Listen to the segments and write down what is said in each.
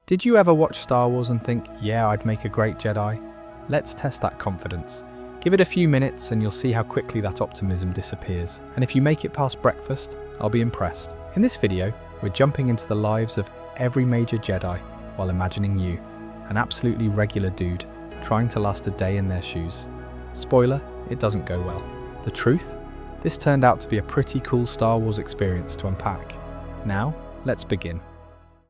Did you ever watch Star Wars and think, yeah, I'd make a great Jedi? Let's test that confidence. Give it a few minutes and you'll see how quickly that optimism disappears. And if you make it past breakfast, I'll be impressed. In this video, we're jumping into the lives of every major Jedi while imagining you, an absolutely regular dude, trying to last a day in their shoes. Spoiler, it doesn't go well. The truth? This turned out to be a pretty cool Star Wars experience to unpack. Now, let's begin.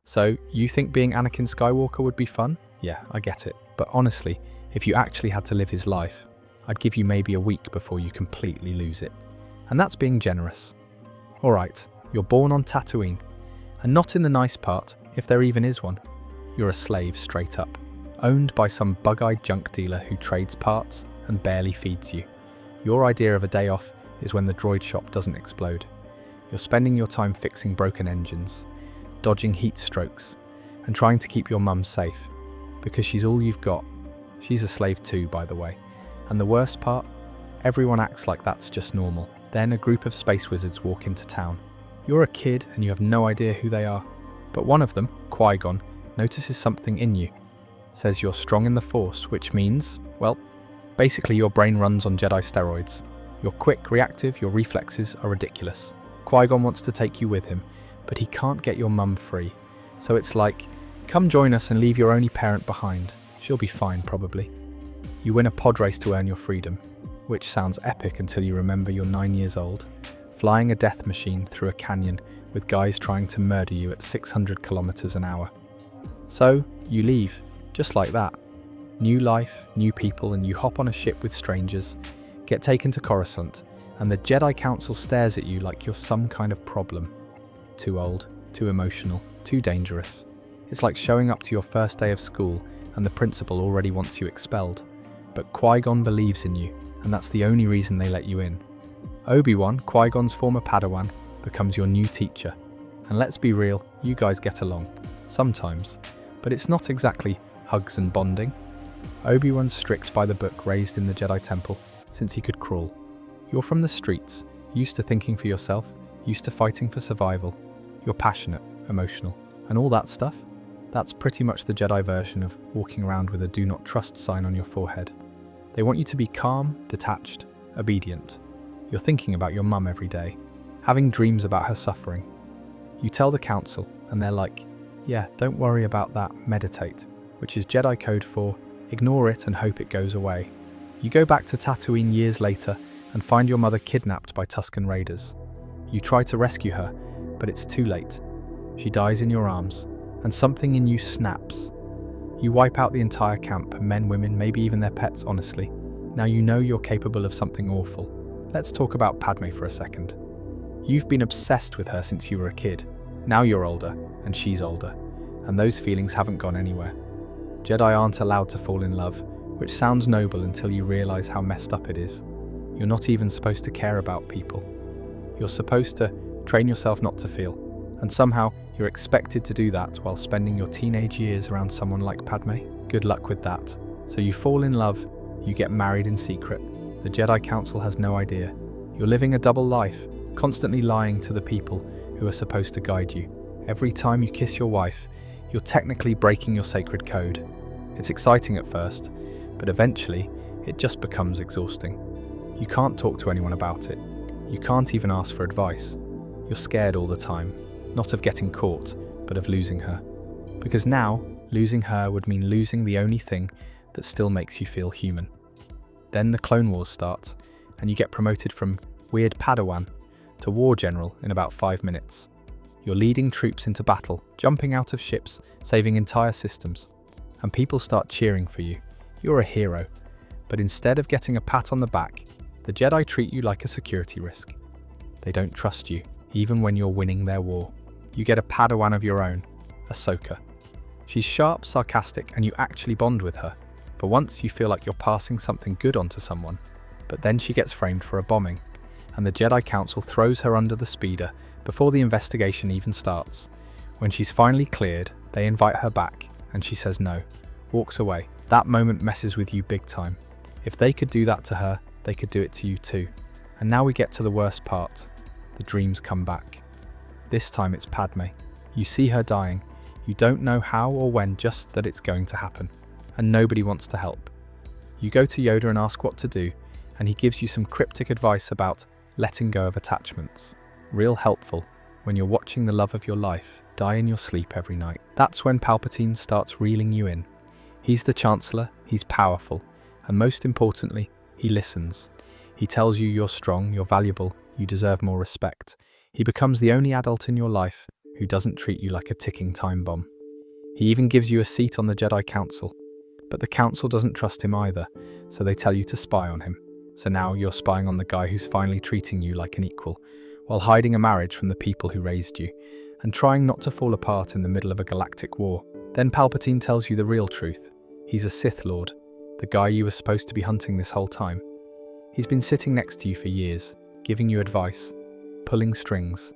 So, you think being Anakin Skywalker would be fun? Yeah, I get it. But honestly, if you actually had to live his life, I'd give you maybe a week before you completely lose it. And that's being generous. Alright, you're born on Tatooine. And not in the nice part, if there even is one. You're a slave straight up. Owned by some bug-eyed junk dealer who trades parts and barely feeds you. Your idea of a day off is when the droid shop doesn't explode. You're spending your time fixing broken engines, dodging heat strokes, and trying to keep your mum safe, because she's all you've got. She's a slave too, by the way. And the worst part? Everyone acts like that's just normal. Then a group of space wizards walk into town. You're a kid and you have no idea who they are. But one of them, Qui-Gon, notices something in you. Says you're strong in the Force, which means, well, basically your brain runs on Jedi steroids. You're quick, reactive, your reflexes are ridiculous. Qui-Gon wants to take you with him, but he can't get your mum free. So it's like, come join us and leave your only parent behind. She'll be fine, probably. You win a pod race to earn your freedom, which sounds epic until you remember you're 9 years old, flying a death machine through a canyon with guys trying to murder you at 600 kilometers an hour. So, you leave, just like that. New life, new people, and you hop on a ship with strangers, get taken to Coruscant, and the Jedi Council stares at you like you're some kind of problem. Too old, too emotional, too dangerous. It's like showing up to your first day of school and the principal already wants you expelled. But Qui-Gon believes in you, and that's the only reason they let you in. Obi-Wan, Qui-Gon's former Padawan, becomes your new teacher. And let's be real, you guys get along. Sometimes. But it's not exactly hugs and bonding. Obi-Wan's strict by the book, raised in the Jedi Temple since he could crawl. You're from the streets, used to thinking for yourself, used to fighting for survival. You're passionate, emotional, and all that stuff. That's pretty much the Jedi version of walking around with a do not trust sign on your forehead. They want you to be calm, detached, obedient. You're thinking about your mum every day, having dreams about her suffering. You tell the council, and they're like, yeah, don't worry about that, meditate, which is Jedi code for ignore it and hope it goes away. You go back to Tatooine years later and find your mother kidnapped by Tusken Raiders. You try to rescue her, but it's too late. She dies in your arms, and something in you snaps. You wipe out the entire camp, men, women, maybe even their pets, honestly. Now you know you're capable of something awful. Let's talk about Padme for a second. You've been obsessed with her since you were a kid. Now you're older, and she's older, and those feelings haven't gone anywhere. Jedi aren't allowed to fall in love, which sounds noble until you realize how messed up it is. You're not even supposed to care about people. You're supposed to train yourself not to feel, and somehow you're expected to do that while spending your teenage years around someone like Padme. Good luck with that. So you fall in love, you get married in secret. The Jedi Council has no idea. You're living a double life, constantly lying to the people who are supposed to guide you. Every time you kiss your wife, you're technically breaking your sacred code. It's exciting at first, but eventually it just becomes exhausting. You can't talk to anyone about it. You can't even ask for advice. You're scared all the time, not of getting caught, but of losing her. Because now, losing her would mean losing the only thing that still makes you feel human. Then the Clone Wars starts, and you get promoted from weird Padawan to War General in about 5 minutes. You're leading troops into battle, jumping out of ships, saving entire systems. And people start cheering for you. You're a hero. But instead of getting a pat on the back, the Jedi treat you like a security risk. They don't trust you, even when you're winning their war. You get a Padawan of your own, Ahsoka. She's sharp, sarcastic, and you actually bond with her. For once, you feel like you're passing something good onto someone. But then she gets framed for a bombing, and the Jedi Council throws her under the speeder before the investigation even starts. When she's finally cleared, they invite her back, and she says no, walks away. That moment messes with you big time. If they could do that to her, they could do it to you too. And now we get to the worst part. The dreams come back. This time it's Padme. You see her dying. You don't know how or when, just that it's going to happen, and nobody wants to help. You go to Yoda and ask what to do, and he gives you some cryptic advice about letting go of attachments. Real helpful when you're watching the love of your life die in your sleep every night. That's when Palpatine starts reeling you in. He's the Chancellor, he's powerful, and most importantly, he listens. He tells you you're strong, you're valuable, you deserve more respect. He becomes the only adult in your life who doesn't treat you like a ticking time bomb. He even gives you a seat on the Jedi Council. But the Council doesn't trust him either, so they tell you to spy on him. So now you're spying on the guy who's finally treating you like an equal, while hiding a marriage from the people who raised you, and trying not to fall apart in the middle of a galactic war. Then Palpatine tells you the real truth. He's a Sith Lord, the guy you were supposed to be hunting this whole time. He's been sitting next to you for years, giving you advice, pulling strings,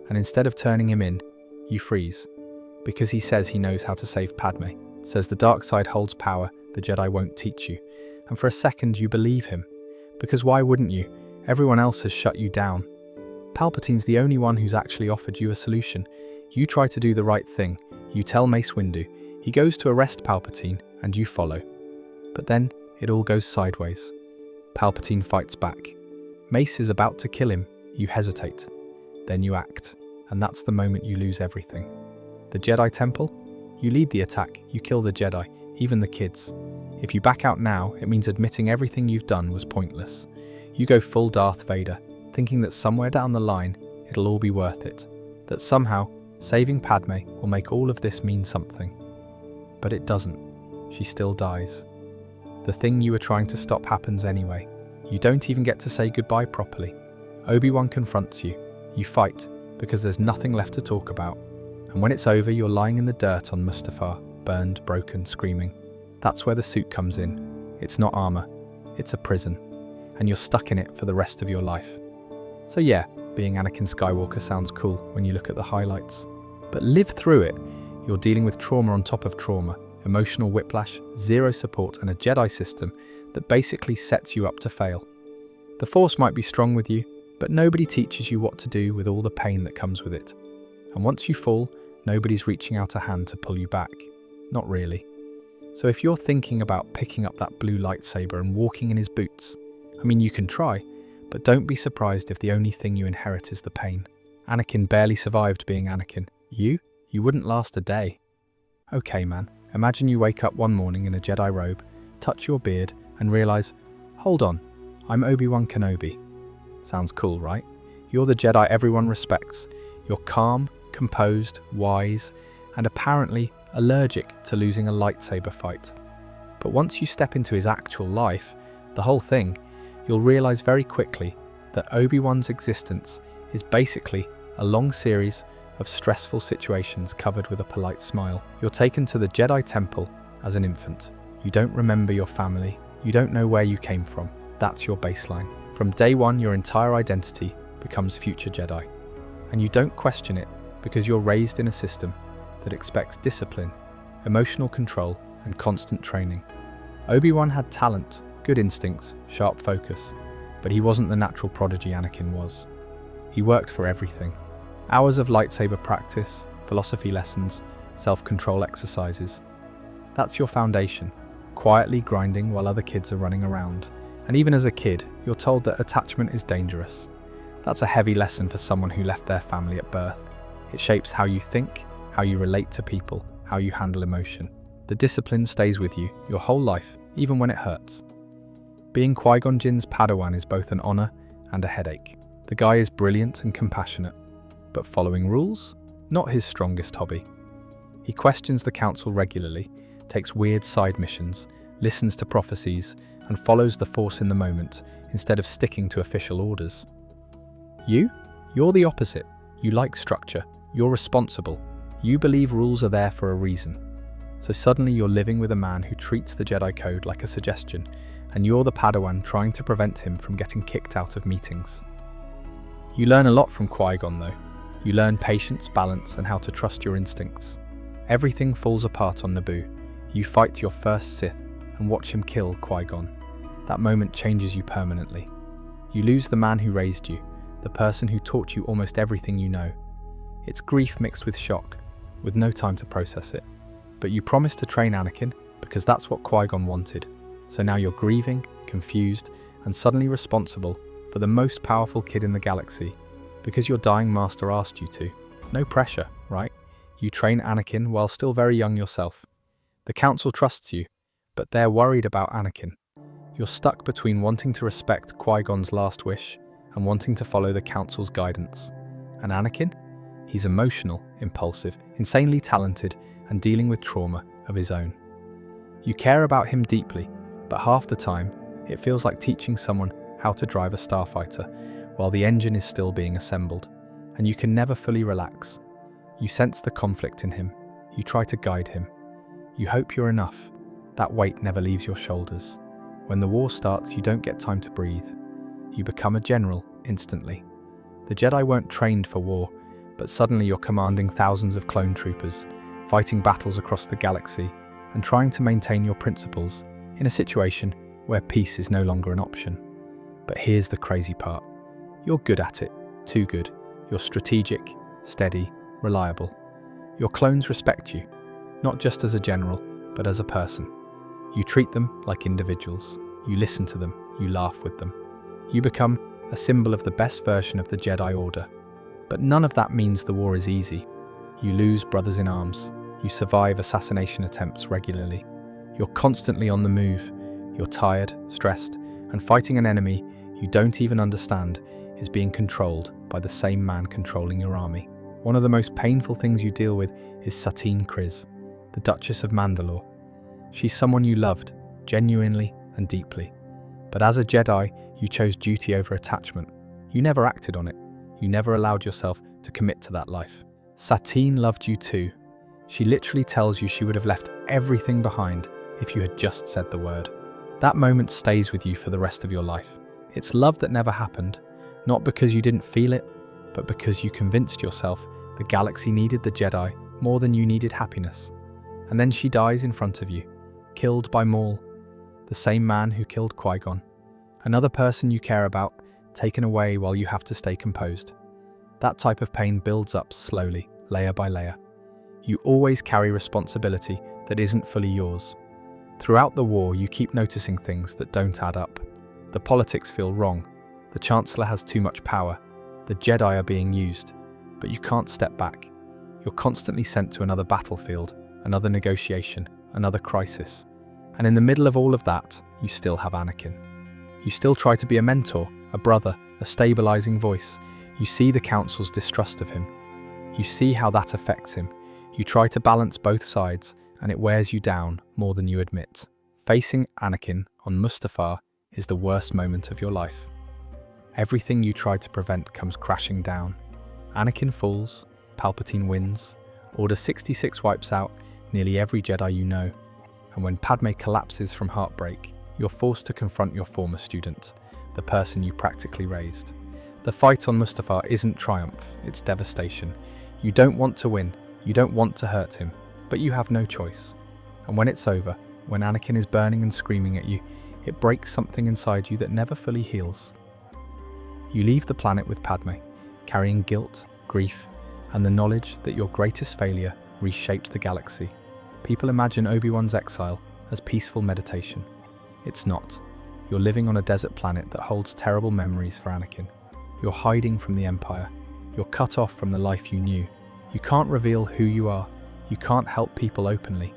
and instead of turning him in, you freeze. Because he says he knows how to save Padme, says the dark side holds power the Jedi won't teach you, and for a second you believe him. Because why wouldn't you? Everyone else has shut you down. Palpatine's the only one who's actually offered you a solution. You try to do the right thing, you tell Mace Windu, he goes to arrest Palpatine, and you follow. But then, it all goes sideways. Palpatine fights back. Mace is about to kill him, you hesitate. Then you act, and that's the moment you lose everything. The Jedi Temple? You lead the attack, you kill the Jedi, even the kids. If you back out now, it means admitting everything you've done was pointless. You go full Darth Vader, thinking that somewhere down the line, it'll all be worth it. That somehow, saving Padme will make all of this mean something. But it doesn't. She still dies. The thing you were trying to stop happens anyway. You don't even get to say goodbye properly. Obi-Wan confronts you. You fight, because there's nothing left to talk about. And when it's over, you're lying in the dirt on Mustafar, burned, broken, screaming. That's where the suit comes in. It's not armor, it's a prison. And you're stuck in it for the rest of your life. So yeah, being Anakin Skywalker sounds cool when you look at the highlights. But live through it. You're dealing with trauma on top of trauma, emotional whiplash, zero support, and a Jedi system that basically sets you up to fail. The Force might be strong with you, but nobody teaches you what to do with all the pain that comes with it. And once you fall, nobody's reaching out a hand to pull you back. Not really. So if you're thinking about picking up that blue lightsaber and walking in his boots, I mean, you can try, but don't be surprised if the only thing you inherit is the pain. Anakin barely survived being Anakin. You wouldn't last a day. Okay, man, imagine you wake up one morning in a Jedi robe, touch your beard, and realize, hold on, I'm Obi-Wan Kenobi. Sounds cool, right? You're the Jedi everyone respects. You're calm, composed, wise, and apparently allergic to losing a lightsaber fight. But once you step into his actual life, the whole thing, you'll realize very quickly that Obi-Wan's existence is basically a long series of stressful situations covered with a polite smile. You're taken to the Jedi Temple as an infant. You don't remember your family. You don't know where you came from. That's your baseline. From day one, your entire identity becomes future Jedi. And you don't question it because you're raised in a system that expects discipline, emotional control, and constant training. Obi-Wan had talent, good instincts, sharp focus, but he wasn't the natural prodigy Anakin was. He worked for everything. Hours of lightsaber practice, philosophy lessons, self-control exercises. That's your foundation, quietly grinding while other kids are running around. And even as a kid, you're told that attachment is dangerous. That's a heavy lesson for someone who left their family at birth. It shapes how you think, how you relate to people, how you handle emotion. The discipline stays with you your whole life, even when it hurts. Being Qui-Gon Jinn's Padawan is both an honor and a headache. The guy is brilliant and compassionate, but following rules? Not his strongest hobby. He questions the council regularly, takes weird side missions, listens to prophecies, and follows the Force in the moment instead of sticking to official orders. You're the opposite. You like structure. You're responsible. You believe rules are there for a reason. So suddenly you're living with a man who treats the Jedi Code like a suggestion, and you're the Padawan trying to prevent him from getting kicked out of meetings. You learn a lot from Qui-Gon though. You learn patience, balance, and how to trust your instincts. Everything falls apart on Naboo. You fight your first Sith and watch him kill Qui-Gon. That moment changes you permanently. You lose the man who raised you, the person who taught you almost everything you know. It's grief mixed with shock. with no time to process it. But you promised to train Anakin because that's what Qui-Gon wanted. So now you're grieving, confused, and suddenly responsible for the most powerful kid in the galaxy because your dying master asked you to. No pressure, right? You train Anakin while still very young yourself. The Council trusts you, but they're worried about Anakin. You're stuck between wanting to respect Qui-Gon's last wish and wanting to follow the Council's guidance. And Anakin? He's emotional, impulsive, insanely talented, and dealing with trauma of his own. You care about him deeply, but half the time, it feels like teaching someone how to drive a starfighter while the engine is still being assembled, and you can never fully relax. You sense the conflict in him. You try to guide him. You hope you're enough. That weight never leaves your shoulders. When the war starts, you don't get time to breathe. You become a general instantly. The Jedi weren't trained for war, but suddenly you're commanding thousands of clone troopers, fighting battles across the galaxy, and trying to maintain your principles in a situation where peace is no longer an option. But here's the crazy part. You're good at it, too good. You're strategic, steady, reliable. Your clones respect you, not just as a general, but as a person. You treat them like individuals. You listen to them. You laugh with them. You become a symbol of the best version of the Jedi Order. But none of that means the war is easy. You lose brothers in arms. You survive assassination attempts regularly. You're constantly on the move. You're tired, stressed, and fighting an enemy you don't even understand is being controlled by the same man controlling your army. One of the most painful things you deal with is Satine Kryze, the Duchess of Mandalore. She's someone you loved, genuinely and deeply. But as a Jedi, you chose duty over attachment. You never acted on it. You never allowed yourself to commit to that life. Satine loved you too. She literally tells you she would have left everything behind if you had just said the word. That moment stays with you for the rest of your life. It's love that never happened, not because you didn't feel it, but because you convinced yourself the galaxy needed the Jedi more than you needed happiness. And then she dies in front of you, killed by Maul, the same man who killed Qui-Gon. Another person you care about, taken away while you have to stay composed. That type of pain builds up slowly, layer by layer. You always carry responsibility that isn't fully yours. Throughout the war, you keep noticing things that don't add up. The politics feel wrong. The Chancellor has too much power. The Jedi are being used. But you can't step back. You're constantly sent to another battlefield, another negotiation, another crisis. And in the middle of all of that, you still have Anakin. You still try to be a mentor, a brother, a stabilizing voice. You see the Council's distrust of him. You see how that affects him. You try to balance both sides, and it wears you down more than you admit. Facing Anakin on Mustafar is the worst moment of your life. Everything you tried to prevent comes crashing down. Anakin falls, Palpatine wins, Order 66 wipes out nearly every Jedi you know, and when Padme collapses from heartbreak, you're forced to confront your former student, the person you practically raised. The fight on Mustafar isn't triumph, it's devastation. You don't want to win, you don't want to hurt him, but you have no choice. And when it's over, when Anakin is burning and screaming at you, it breaks something inside you that never fully heals. You leave the planet with Padme, carrying guilt, grief, and the knowledge that your greatest failure reshaped the galaxy. People imagine Obi-Wan's exile as peaceful meditation. It's not. You're living on a desert planet that holds terrible memories for Anakin. You're hiding from the Empire. You're cut off from the life you knew. You can't reveal who you are. You can't help people openly.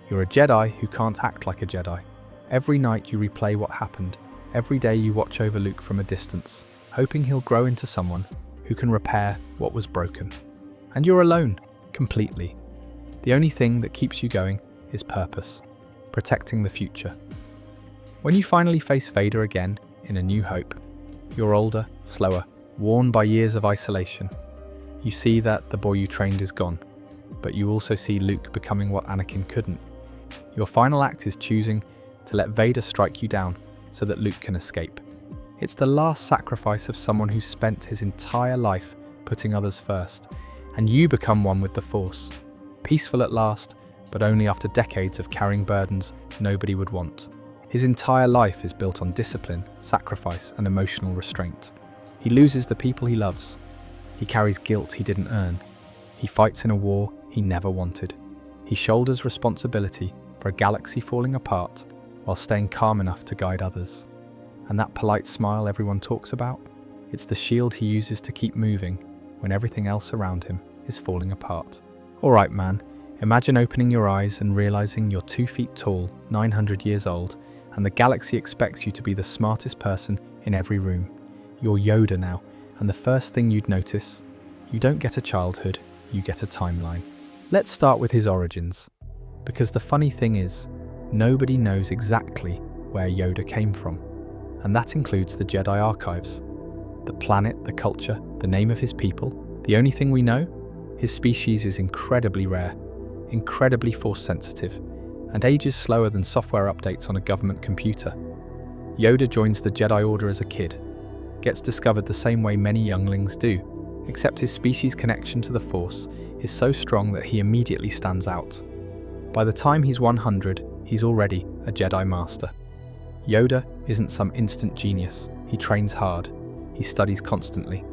You're a Jedi who can't act like a Jedi. Every night you replay what happened. Every day you watch over Luke from a distance, hoping he'll grow into someone who can repair what was broken. And you're alone, completely. The only thing that keeps you going is purpose, protecting the future. When you finally face Vader again in A New Hope, you're older, slower, worn by years of isolation. You see that the boy you trained is gone, but you also see Luke becoming what Anakin couldn't. Your final act is choosing to let Vader strike you down so that Luke can escape. It's the last sacrifice of someone who spent his entire life putting others first, and you become one with the Force. Peaceful at last, but only after decades of carrying burdens nobody would want. His entire life is built on discipline, sacrifice, and emotional restraint. He loses the people he loves. He carries guilt he didn't earn. He fights in a war he never wanted. He shoulders responsibility for a galaxy falling apart while staying calm enough to guide others. And that polite smile everyone talks about? It's the shield he uses to keep moving when everything else around him is falling apart. Alright man, imagine opening your eyes and realizing you're 2 feet tall, 900 years old, and the galaxy expects you to be the smartest person in every room. You're Yoda now, and the first thing you'd notice, you don't get a childhood, you get a timeline. Let's start with his origins, because the funny thing is, nobody knows exactly where Yoda came from, and that includes the Jedi archives. The planet, the culture, the name of his people. The only thing we know, his species is incredibly rare, incredibly force-sensitive, and ages slower than software updates on a government computer. Yoda joins the Jedi Order as a kid, gets discovered the same way many younglings do, except his species' connection to the Force is so strong that he immediately stands out. By the time he's 100, he's already a Jedi Master. Yoda isn't some instant genius. He trains hard. He studies constantly.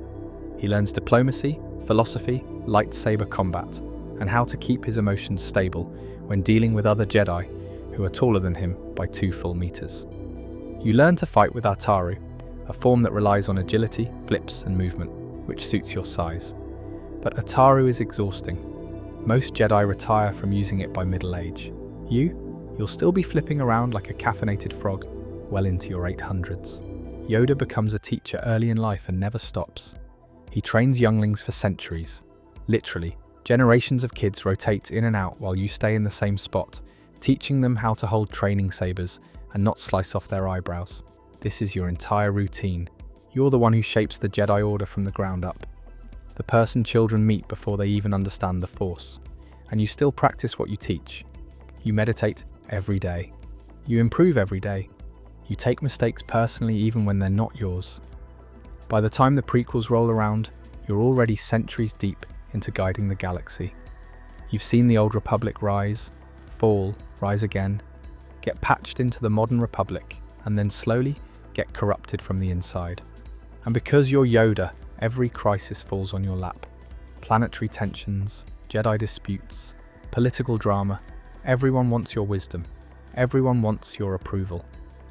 He learns diplomacy, philosophy, lightsaber combat, and how to keep his emotions stable when dealing with other Jedi who are taller than him by 2 full meters. You learn to fight with Ataru, a form that relies on agility, flips, and movement, which suits your size. But Ataru is exhausting. Most Jedi retire from using it by middle age. You'll still be flipping around like a caffeinated frog well into your 800s. Yoda becomes a teacher early in life and never stops. He trains younglings for centuries. Literally, generations of kids rotate in and out while you stay in the same spot, teaching them how to hold training sabers and not slice off their eyebrows. This is your entire routine. You're the one who shapes the Jedi Order from the ground up. The person children meet before they even understand the Force. And you still practice what you teach. You meditate every day. You improve every day. You take mistakes personally even when they're not yours. By the time the prequels roll around, you're already centuries deep into guiding the galaxy. You've seen the old Republic rise, fall, rise again, get patched into the modern Republic, and then slowly get corrupted from the inside. And because you're Yoda, every crisis falls on your lap. Planetary tensions, Jedi disputes, political drama. Everyone wants your wisdom. Everyone wants your approval.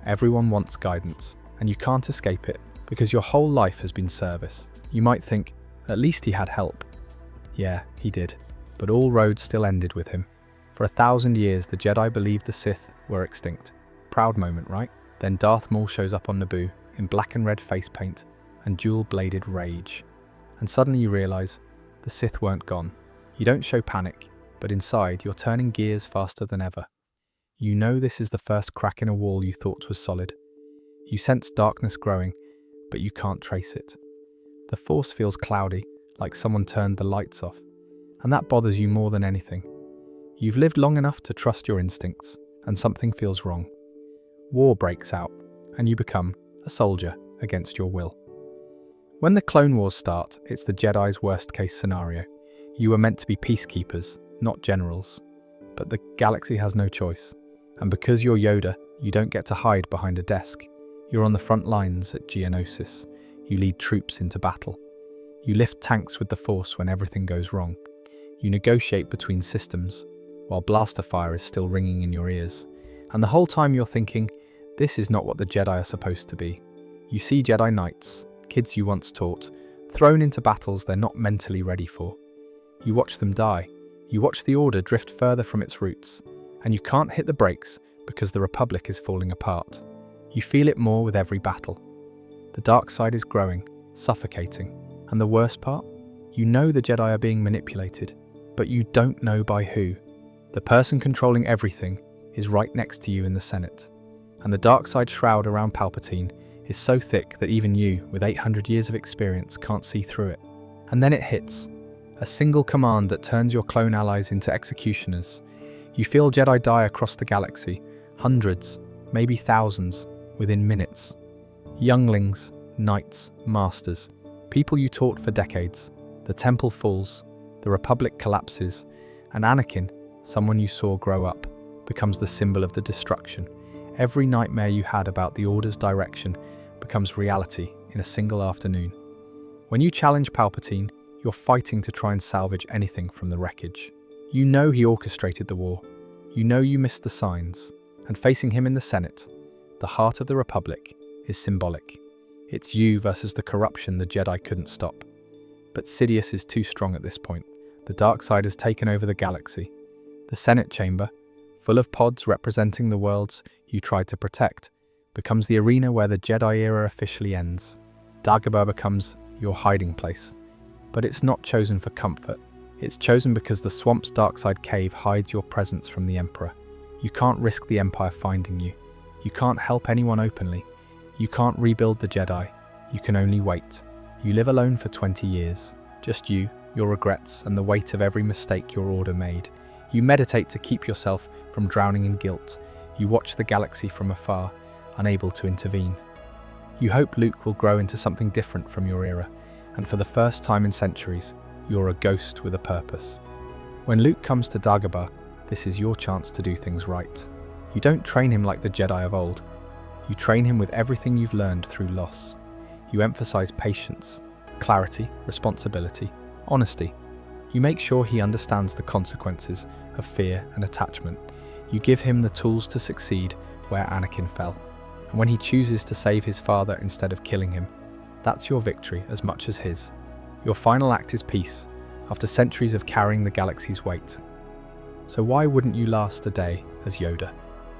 Everyone wants guidance, and you can't escape it because your whole life has been service. You might think, at least he had help. Yeah, he did, but all roads still ended with him. For 1,000 years, the Jedi believed the Sith were extinct. Proud moment, right? Then Darth Maul shows up on Naboo in black and red face paint and dual-bladed rage. And suddenly you realize the Sith weren't gone. You don't show panic, but inside you're turning gears faster than ever. You know this is the first crack in a wall you thought was solid. You sense darkness growing, but you can't trace it. The Force feels cloudy, like someone turned the lights off, and that bothers you more than anything. You've lived long enough to trust your instincts, and something feels wrong. War breaks out, and you become a soldier against your will. When the Clone Wars start, it's the Jedi's worst-case scenario. You were meant to be peacekeepers, not generals. But the galaxy has no choice. And because you're Yoda, you don't get to hide behind a desk. You're on the front lines at Geonosis. You lead troops into battle. You lift tanks with the Force when everything goes wrong. You negotiate between systems, while blaster fire is still ringing in your ears. And the whole time you're thinking, this is not what the Jedi are supposed to be. You see Jedi Knights, kids you once taught, thrown into battles they're not mentally ready for. You watch them die. You watch the Order drift further from its roots. And you can't hit the brakes because the Republic is falling apart. You feel it more with every battle. The dark side is growing, suffocating. And the worst part? You know the Jedi are being manipulated, but you don't know by who. The person controlling everything is right next to you in the Senate. And the dark side shroud around Palpatine is so thick that even you, with 800 years of experience, can't see through it. And then it hits. A single command that turns your clone allies into executioners. You feel Jedi die across the galaxy, hundreds, maybe thousands, within minutes. Younglings, knights, masters, people you taught for decades. The temple falls, the Republic collapses, and Anakin, someone you saw grow up, becomes the symbol of the destruction. Every nightmare you had about the Order's direction becomes reality in a single afternoon. When you challenge Palpatine, you're fighting to try and salvage anything from the wreckage. You know he orchestrated the war. You know you missed the signs. And facing him in the Senate, the heart of the Republic, is symbolic. It's you versus the corruption the Jedi couldn't stop. But Sidious is too strong at this point. The dark side has taken over the galaxy. The Senate chamber, full of pods representing the worlds you tried to protect, becomes the arena where the Jedi era officially ends. Dagobah becomes your hiding place. But it's not chosen for comfort. It's chosen because the swamp's dark side cave hides your presence from the Emperor. You can't risk the Empire finding you. You can't help anyone openly. You can't rebuild the Jedi. You can only wait. You live alone for 20 years. Just you, your regrets, and the weight of every mistake your order made. You meditate to keep yourself from drowning in guilt. You watch the galaxy from afar, unable to intervene. You hope Luke will grow into something different from your era, and for the first time in centuries, you're a ghost with a purpose. When Luke comes to Dagobah, this is your chance to do things right. You don't train him like the Jedi of old. You train him with everything you've learned through loss. You emphasize patience, clarity, responsibility, honesty. You make sure he understands the consequences of fear and attachment. You give him the tools to succeed where Anakin fell. And when he chooses to save his father instead of killing him, that's your victory as much as his. Your final act is peace, after centuries of carrying the galaxy's weight. So why wouldn't you last a day as Yoda?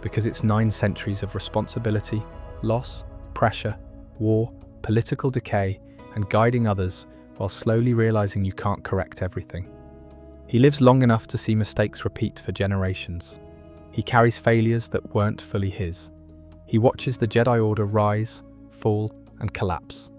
Because it's 9 centuries of responsibility, loss, pressure, war, political decay, and guiding others while slowly realizing you can't correct everything. He lives long enough to see mistakes repeat for generations. He carries failures that weren't fully his. He watches the Jedi Order rise, fall, and collapse.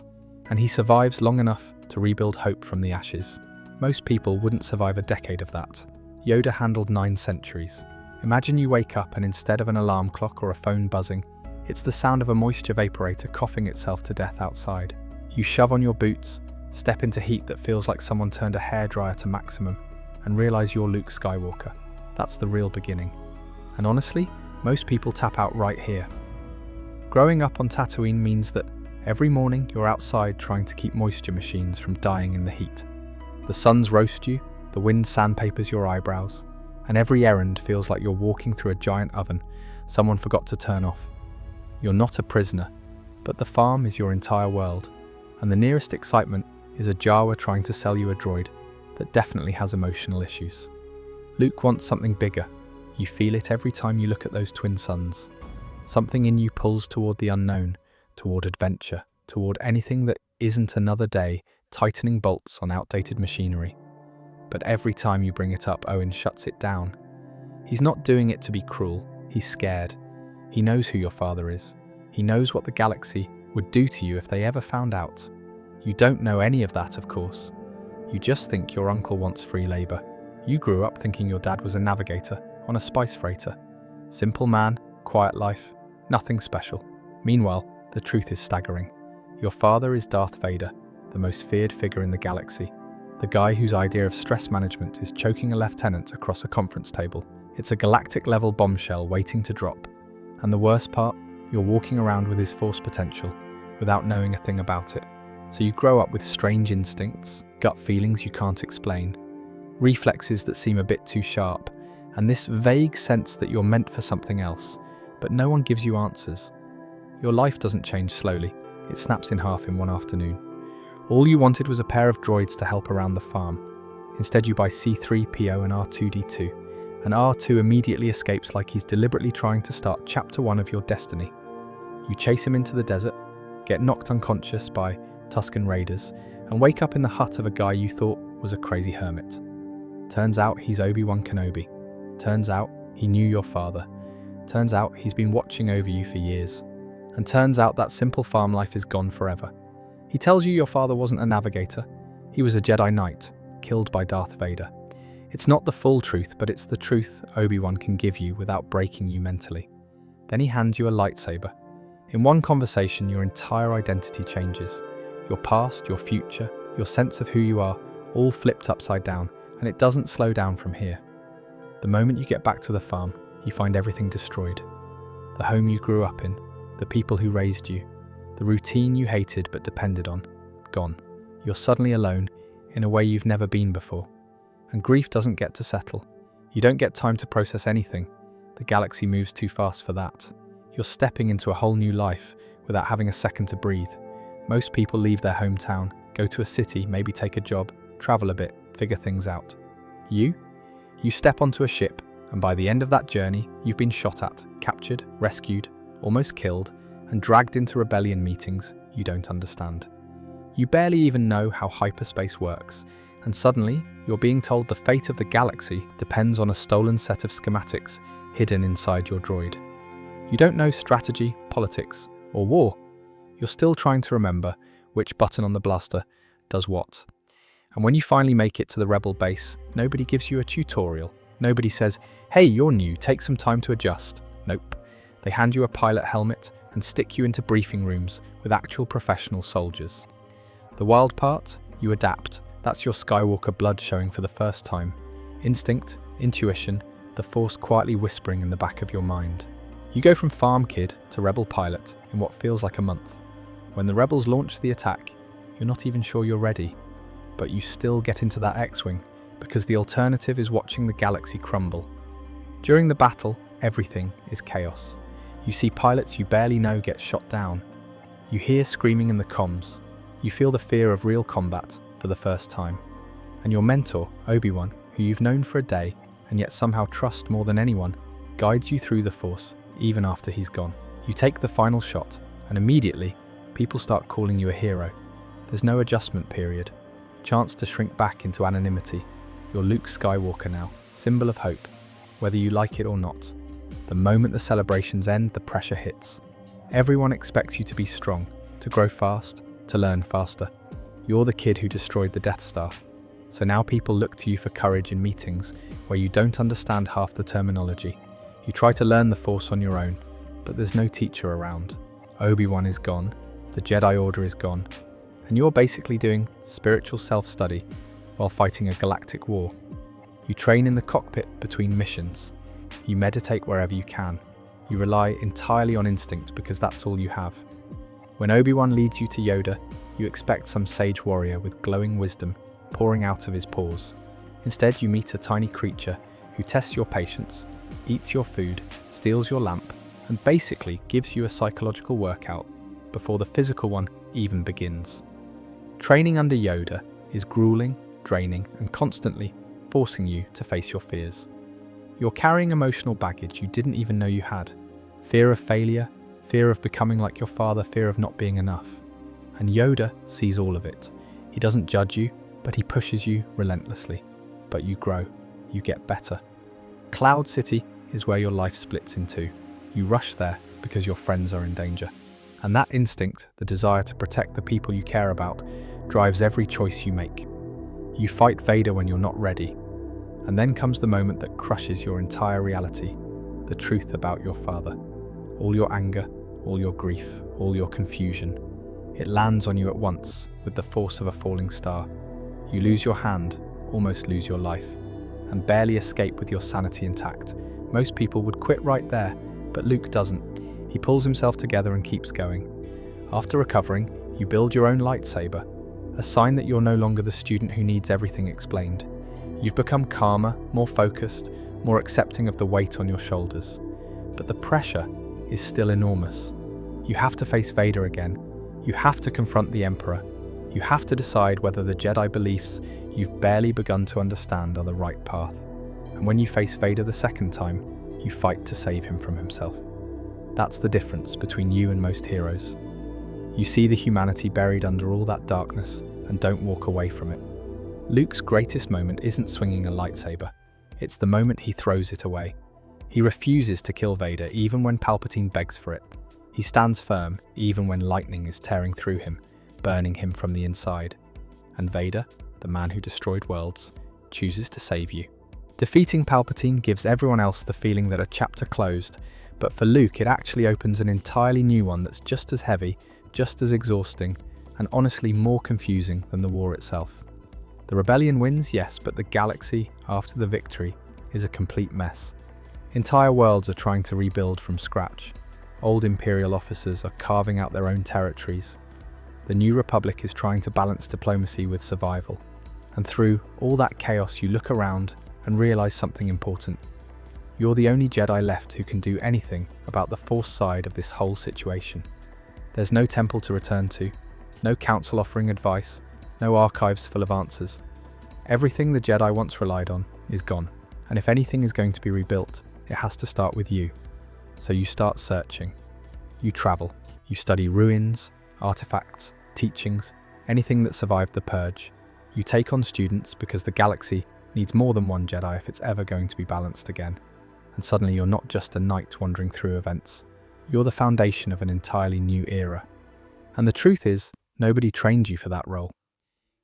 And he survives long enough to rebuild hope from the ashes. Most people wouldn't survive a decade of that. Yoda handled 9 centuries. Imagine you wake up and instead of an alarm clock or a phone buzzing, it's the sound of a moisture vaporator coughing itself to death outside. You shove on your boots, step into heat that feels like someone turned a hairdryer to maximum, and realize you're Luke Skywalker. That's the real beginning. And honestly, most people tap out right here. Growing up on Tatooine means that every morning you're outside trying to keep moisture machines from dying in the heat. The suns roast you, the wind sandpapers your eyebrows, and every errand feels like you're walking through a giant oven someone forgot to turn off. You're not a prisoner, but the farm is your entire world, and the nearest excitement is a Jawa trying to sell you a droid that definitely has emotional issues. Luke wants something bigger. You feel it every time you look at those twin suns. Something in you pulls toward the unknown, toward adventure, toward anything that isn't another day tightening bolts on outdated machinery. But every time you bring it up, Owen shuts it down. He's not doing it to be cruel. He's scared. He knows who your father is. He knows what the galaxy would do to you if they ever found out. You don't know any of that, of course. You just think your uncle wants free labor. You grew up thinking your dad was a navigator on a spice freighter. Simple man, quiet life, nothing special. Meanwhile, the truth is staggering. Your father is Darth Vader, the most feared figure in the galaxy. The guy whose idea of stress management is choking a lieutenant across a conference table. It's a galactic-level bombshell waiting to drop. And the worst part, you're walking around with his force potential without knowing a thing about it. So you grow up with strange instincts, gut feelings you can't explain, reflexes that seem a bit too sharp, and this vague sense that you're meant for something else, but no one gives you answers. Your life doesn't change slowly, it snaps in half in one afternoon. All you wanted was a pair of droids to help around the farm. Instead you buy C-3PO and R2-D2, and R2 immediately escapes like he's deliberately trying to start chapter 1 of your destiny. You chase him into the desert, get knocked unconscious by Tusken Raiders, and wake up in the hut of a guy you thought was a crazy hermit. Turns out he's Obi-Wan Kenobi. Turns out he knew your father. Turns out he's been watching over you for years. And turns out that simple farm life is gone forever. He tells you your father wasn't a navigator. He was a Jedi Knight, killed by Darth Vader. It's not the full truth, but it's the truth Obi-Wan can give you without breaking you mentally. Then he hands you a lightsaber. In one conversation, your entire identity changes. Your past, your future, your sense of who you are, all flipped upside down, and it doesn't slow down from here. The moment you get back to the farm, you find everything destroyed. The home you grew up in, the people who raised you, the routine you hated but depended on, gone. You're suddenly alone in a way you've never been before. And grief doesn't get to settle. You don't get time to process anything. The galaxy moves too fast for that. You're stepping into a whole new life without having a second to breathe. Most people leave their hometown, go to a city, maybe take a job, travel a bit, figure things out. You step onto a ship, and by the end of that journey, you've been shot at, captured, rescued, almost killed, and dragged into rebellion meetings you don't understand. You barely even know how hyperspace works, and suddenly you're being told the fate of the galaxy depends on a stolen set of schematics hidden inside your droid. You don't know strategy, politics, or war. You're still trying to remember which button on the blaster does what. And when you finally make it to the rebel base, nobody gives you a tutorial. Nobody says, "Hey, you're new, take some time to adjust." Nope. They hand you a pilot helmet and stick you into briefing rooms with actual professional soldiers. The wild part? You adapt. That's your Skywalker blood showing for the first time. Instinct, intuition, the Force quietly whispering in the back of your mind. You go from farm kid to rebel pilot in what feels like a month. When the rebels launch the attack, you're not even sure you're ready. But you still get into that X-Wing, because the alternative is watching the galaxy crumble. During the battle, everything is chaos. You see pilots you barely know get shot down. You hear screaming in the comms. You feel the fear of real combat for the first time. And your mentor, Obi-Wan, who you've known for a day and yet somehow trust more than anyone, guides you through the Force, even after he's gone. You take the final shot, and immediately, people start calling you a hero. There's no adjustment period. Chance to shrink back into anonymity. You're Luke Skywalker now, symbol of hope, whether you like it or not. The moment the celebrations end, the pressure hits. Everyone expects you to be strong, to grow fast, to learn faster. You're the kid who destroyed the Death Star. So now people look to you for courage in meetings where you don't understand half the terminology. You try to learn the Force on your own, but there's no teacher around. Obi-Wan is gone, the Jedi Order is gone, and you're basically doing spiritual self-study while fighting a galactic war. You train in the cockpit between missions. You meditate wherever you can. You rely entirely on instinct because that's all you have. When Obi-Wan leads you to Yoda, you expect some sage warrior with glowing wisdom pouring out of his pores. Instead, you meet a tiny creature who tests your patience, eats your food, steals your lamp, and basically gives you a psychological workout before the physical one even begins. Training under Yoda is grueling, draining, and constantly forcing you to face your fears. You're carrying emotional baggage you didn't even know you had. Fear of failure, fear of becoming like your father, fear of not being enough. And Yoda sees all of it. He doesn't judge you, but he pushes you relentlessly. But you grow, you get better. Cloud City is where your life splits in two. You rush there because your friends are in danger. And that instinct, the desire to protect the people you care about, drives every choice you make. You fight Vader when you're not ready. And then comes the moment that crushes your entire reality, the truth about your father. All your anger, all your grief, all your confusion. It lands on you at once with the force of a falling star. You lose your hand, almost lose your life, and barely escape with your sanity intact. Most people would quit right there, but Luke doesn't. He pulls himself together and keeps going. After recovering, you build your own lightsaber, a sign that you're no longer the student who needs everything explained. You've become calmer, more focused, more accepting of the weight on your shoulders. But the pressure is still enormous. You have to face Vader again. You have to confront the Emperor. You have to decide whether the Jedi beliefs you've barely begun to understand are the right path. And when you face Vader the second time, you fight to save him from himself. That's the difference between you and most heroes. You see the humanity buried under all that darkness and don't walk away from it. Luke's greatest moment isn't swinging a lightsaber. It's the moment he throws it away. He refuses to kill Vader even when Palpatine begs for it. He stands firm even when lightning is tearing through him, burning him from the inside. And Vader, the man who destroyed worlds, chooses to save you. Defeating Palpatine gives everyone else the feeling that a chapter closed, but for Luke it actually opens an entirely new one that's just as heavy, just as exhausting, and honestly more confusing than the war itself. The rebellion wins, yes, but the galaxy, after the victory, is a complete mess. Entire worlds are trying to rebuild from scratch. Old Imperial officers are carving out their own territories. The New Republic is trying to balance diplomacy with survival. And through all that chaos, you look around and realize something important. You're the only Jedi left who can do anything about the Force side of this whole situation. There's no temple to return to, no council offering advice, no archives full of answers. Everything the Jedi once relied on is gone, and if anything is going to be rebuilt, it has to start with you. So you start searching. You travel. You study ruins, artifacts, teachings, anything that survived the Purge. You take on students because the galaxy needs more than one Jedi if it's ever going to be balanced again. And suddenly you're not just a knight wandering through events. You're the foundation of an entirely new era. And the truth is, nobody trained you for that role.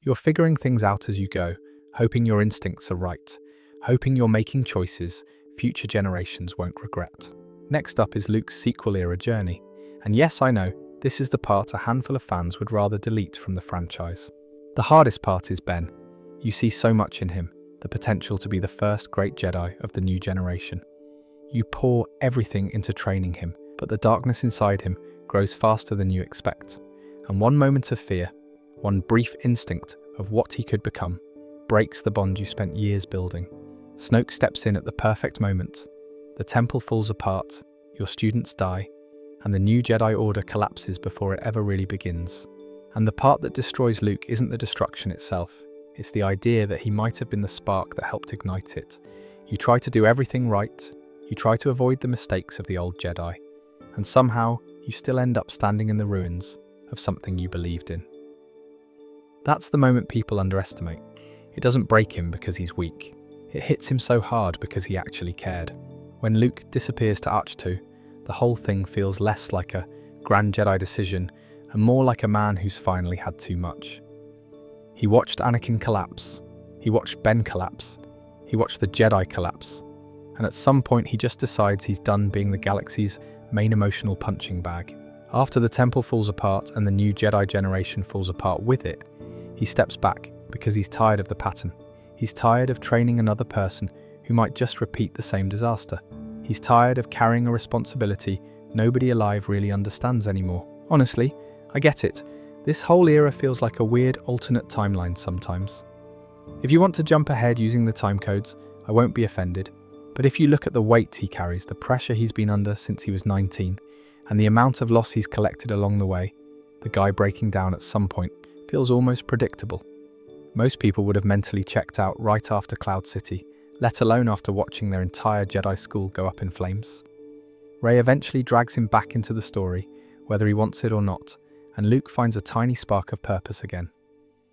You're figuring things out as you go, hoping your instincts are right, hoping you're making choices future generations won't regret. Next up is Luke's sequel-era journey. And yes, I know, this is the part a handful of fans would rather delete from the franchise. The hardest part is Ben. You see so much in him, the potential to be the first great Jedi of the new generation. You pour everything into training him, but the darkness inside him grows faster than you expect. And one moment of fear, one brief instinct of what he could become, breaks the bond you spent years building. Snoke steps in at the perfect moment. The temple falls apart, your students die, and the new Jedi Order collapses before it ever really begins. And the part that destroys Luke isn't the destruction itself, it's the idea that he might have been the spark that helped ignite it. You try to do everything right, you try to avoid the mistakes of the old Jedi, and somehow you still end up standing in the ruins of something you believed in. That's the moment people underestimate. It doesn't break him because he's weak. It hits him so hard because he actually cared. When Luke disappears to Ahch-To, the whole thing feels less like a grand Jedi decision and more like a man who's finally had too much. He watched Anakin collapse. He watched Ben collapse. He watched the Jedi collapse. And at some point he just decides he's done being the galaxy's main emotional punching bag. After the temple falls apart and the new Jedi generation falls apart with it, he steps back because he's tired of the pattern. He's tired of training another person who might just repeat the same disaster. He's tired of carrying a responsibility nobody alive really understands anymore. Honestly, I get it. This whole era feels like a weird alternate timeline sometimes. If you want to jump ahead using the timecodes, I won't be offended. But if you look at the weight he carries, the pressure he's been under since he was 19, and the amount of loss he's collected along the way, the guy breaking down at some point feels almost predictable. Most people would have mentally checked out right after Cloud City, let alone after watching their entire Jedi school go up in flames. Rey eventually drags him back into the story, whether he wants it or not, and Luke finds a tiny spark of purpose again.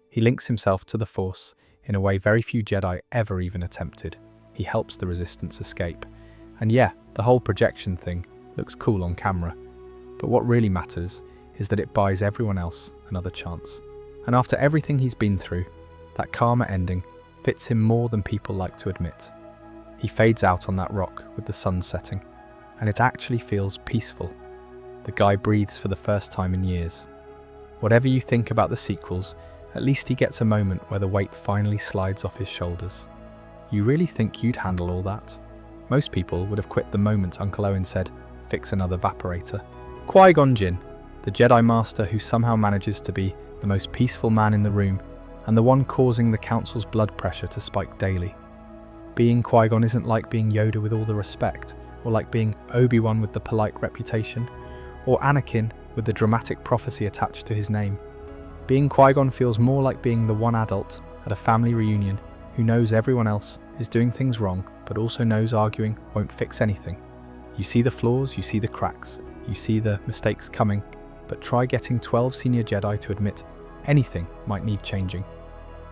He links himself to the Force in a way very few Jedi ever even attempted. He helps the Resistance escape. And yeah, the whole projection thing looks cool on camera, but what really matters is that it buys everyone else another chance. And after everything he's been through, that calmer ending fits him more than people like to admit. He fades out on that rock with the sun setting, and it actually feels peaceful. The guy breathes for the first time in years. Whatever you think about the sequels, at least he gets a moment where the weight finally slides off his shoulders. You really think you'd handle all that? Most people would have quit the moment Uncle Owen said, "Fix another vaporator." Qui-Gon Jinn, the Jedi Master who somehow manages to be the most peaceful man in the room, and the one causing the Council's blood pressure to spike daily. Being Qui-Gon isn't like being Yoda with all the respect, or like being Obi-Wan with the polite reputation, or Anakin with the dramatic prophecy attached to his name. Being Qui-Gon feels more like being the one adult at a family reunion who knows everyone else is doing things wrong, but also knows arguing won't fix anything. You see the flaws, you see the cracks, you see the mistakes coming, but try getting 12 senior Jedi to admit anything might need changing.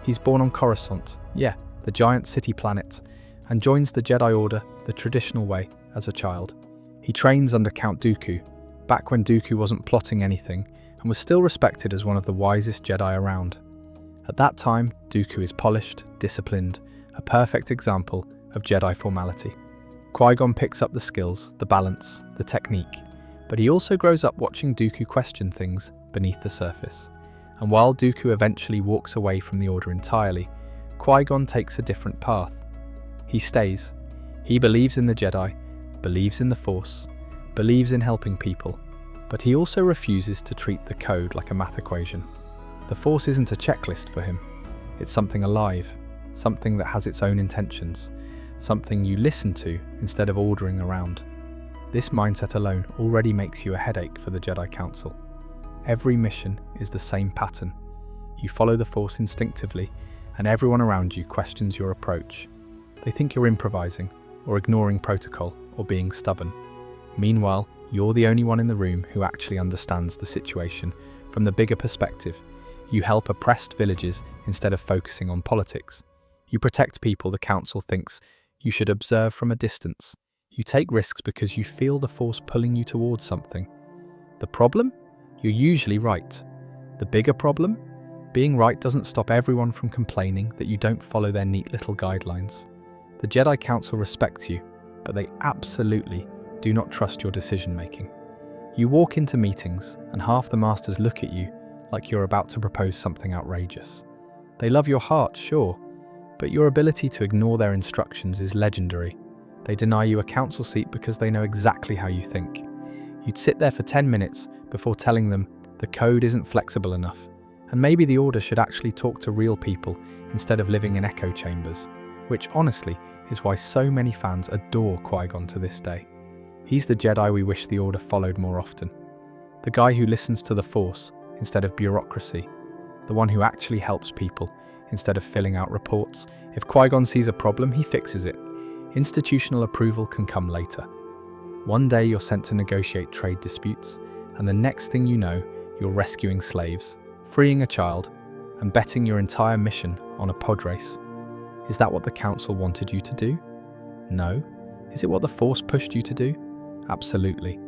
He's born on Coruscant, yeah, the giant city planet, and joins the Jedi Order the traditional way as a child. He trains under Count Dooku, back when Dooku wasn't plotting anything and was still respected as one of the wisest Jedi around. At that time, Dooku is polished, disciplined, a perfect example of Jedi formality. Qui-Gon picks up the skills, the balance, the technique, but he also grows up watching Dooku question things beneath the surface. And while Dooku eventually walks away from the Order entirely, Qui-Gon takes a different path. He stays. He believes in the Jedi, believes in the Force, believes in helping people, but he also refuses to treat the code like a math equation. The Force isn't a checklist for him. It's something alive, something that has its own intentions, something you listen to instead of ordering around. This mindset alone already makes you a headache for the Jedi Council. Every mission is the same pattern. You follow the Force instinctively, and everyone around you questions your approach. They think you're improvising, or ignoring protocol, or being stubborn. Meanwhile, you're the only one in the room who actually understands the situation from the bigger perspective. You help oppressed villages instead of focusing on politics. You protect people the Council thinks you should observe from a distance. You take risks because you feel the Force pulling you towards something. The problem? You're usually right. The bigger problem? Being right doesn't stop everyone from complaining that you don't follow their neat little guidelines. The Jedi Council respects you, but they absolutely do not trust your decision-making. You walk into meetings, and half the Masters look at you like you're about to propose something outrageous. They love your heart, sure, but your ability to ignore their instructions is legendary. They deny you a council seat because they know exactly how you think. You'd sit there for 10 minutes before telling them the code isn't flexible enough, and maybe the Order should actually talk to real people instead of living in echo chambers, which honestly is why so many fans adore Qui-Gon to this day. He's the Jedi we wish the Order followed more often. The guy who listens to the Force instead of bureaucracy. The one who actually helps people instead of filling out reports. If Qui-Gon sees a problem, he fixes it. Institutional approval can come later. One day you're sent to negotiate trade disputes, and the next thing you know, you're rescuing slaves, freeing a child, and betting your entire mission on a pod race. Is that what the Council wanted you to do? No. Is it what the Force pushed you to do? Absolutely.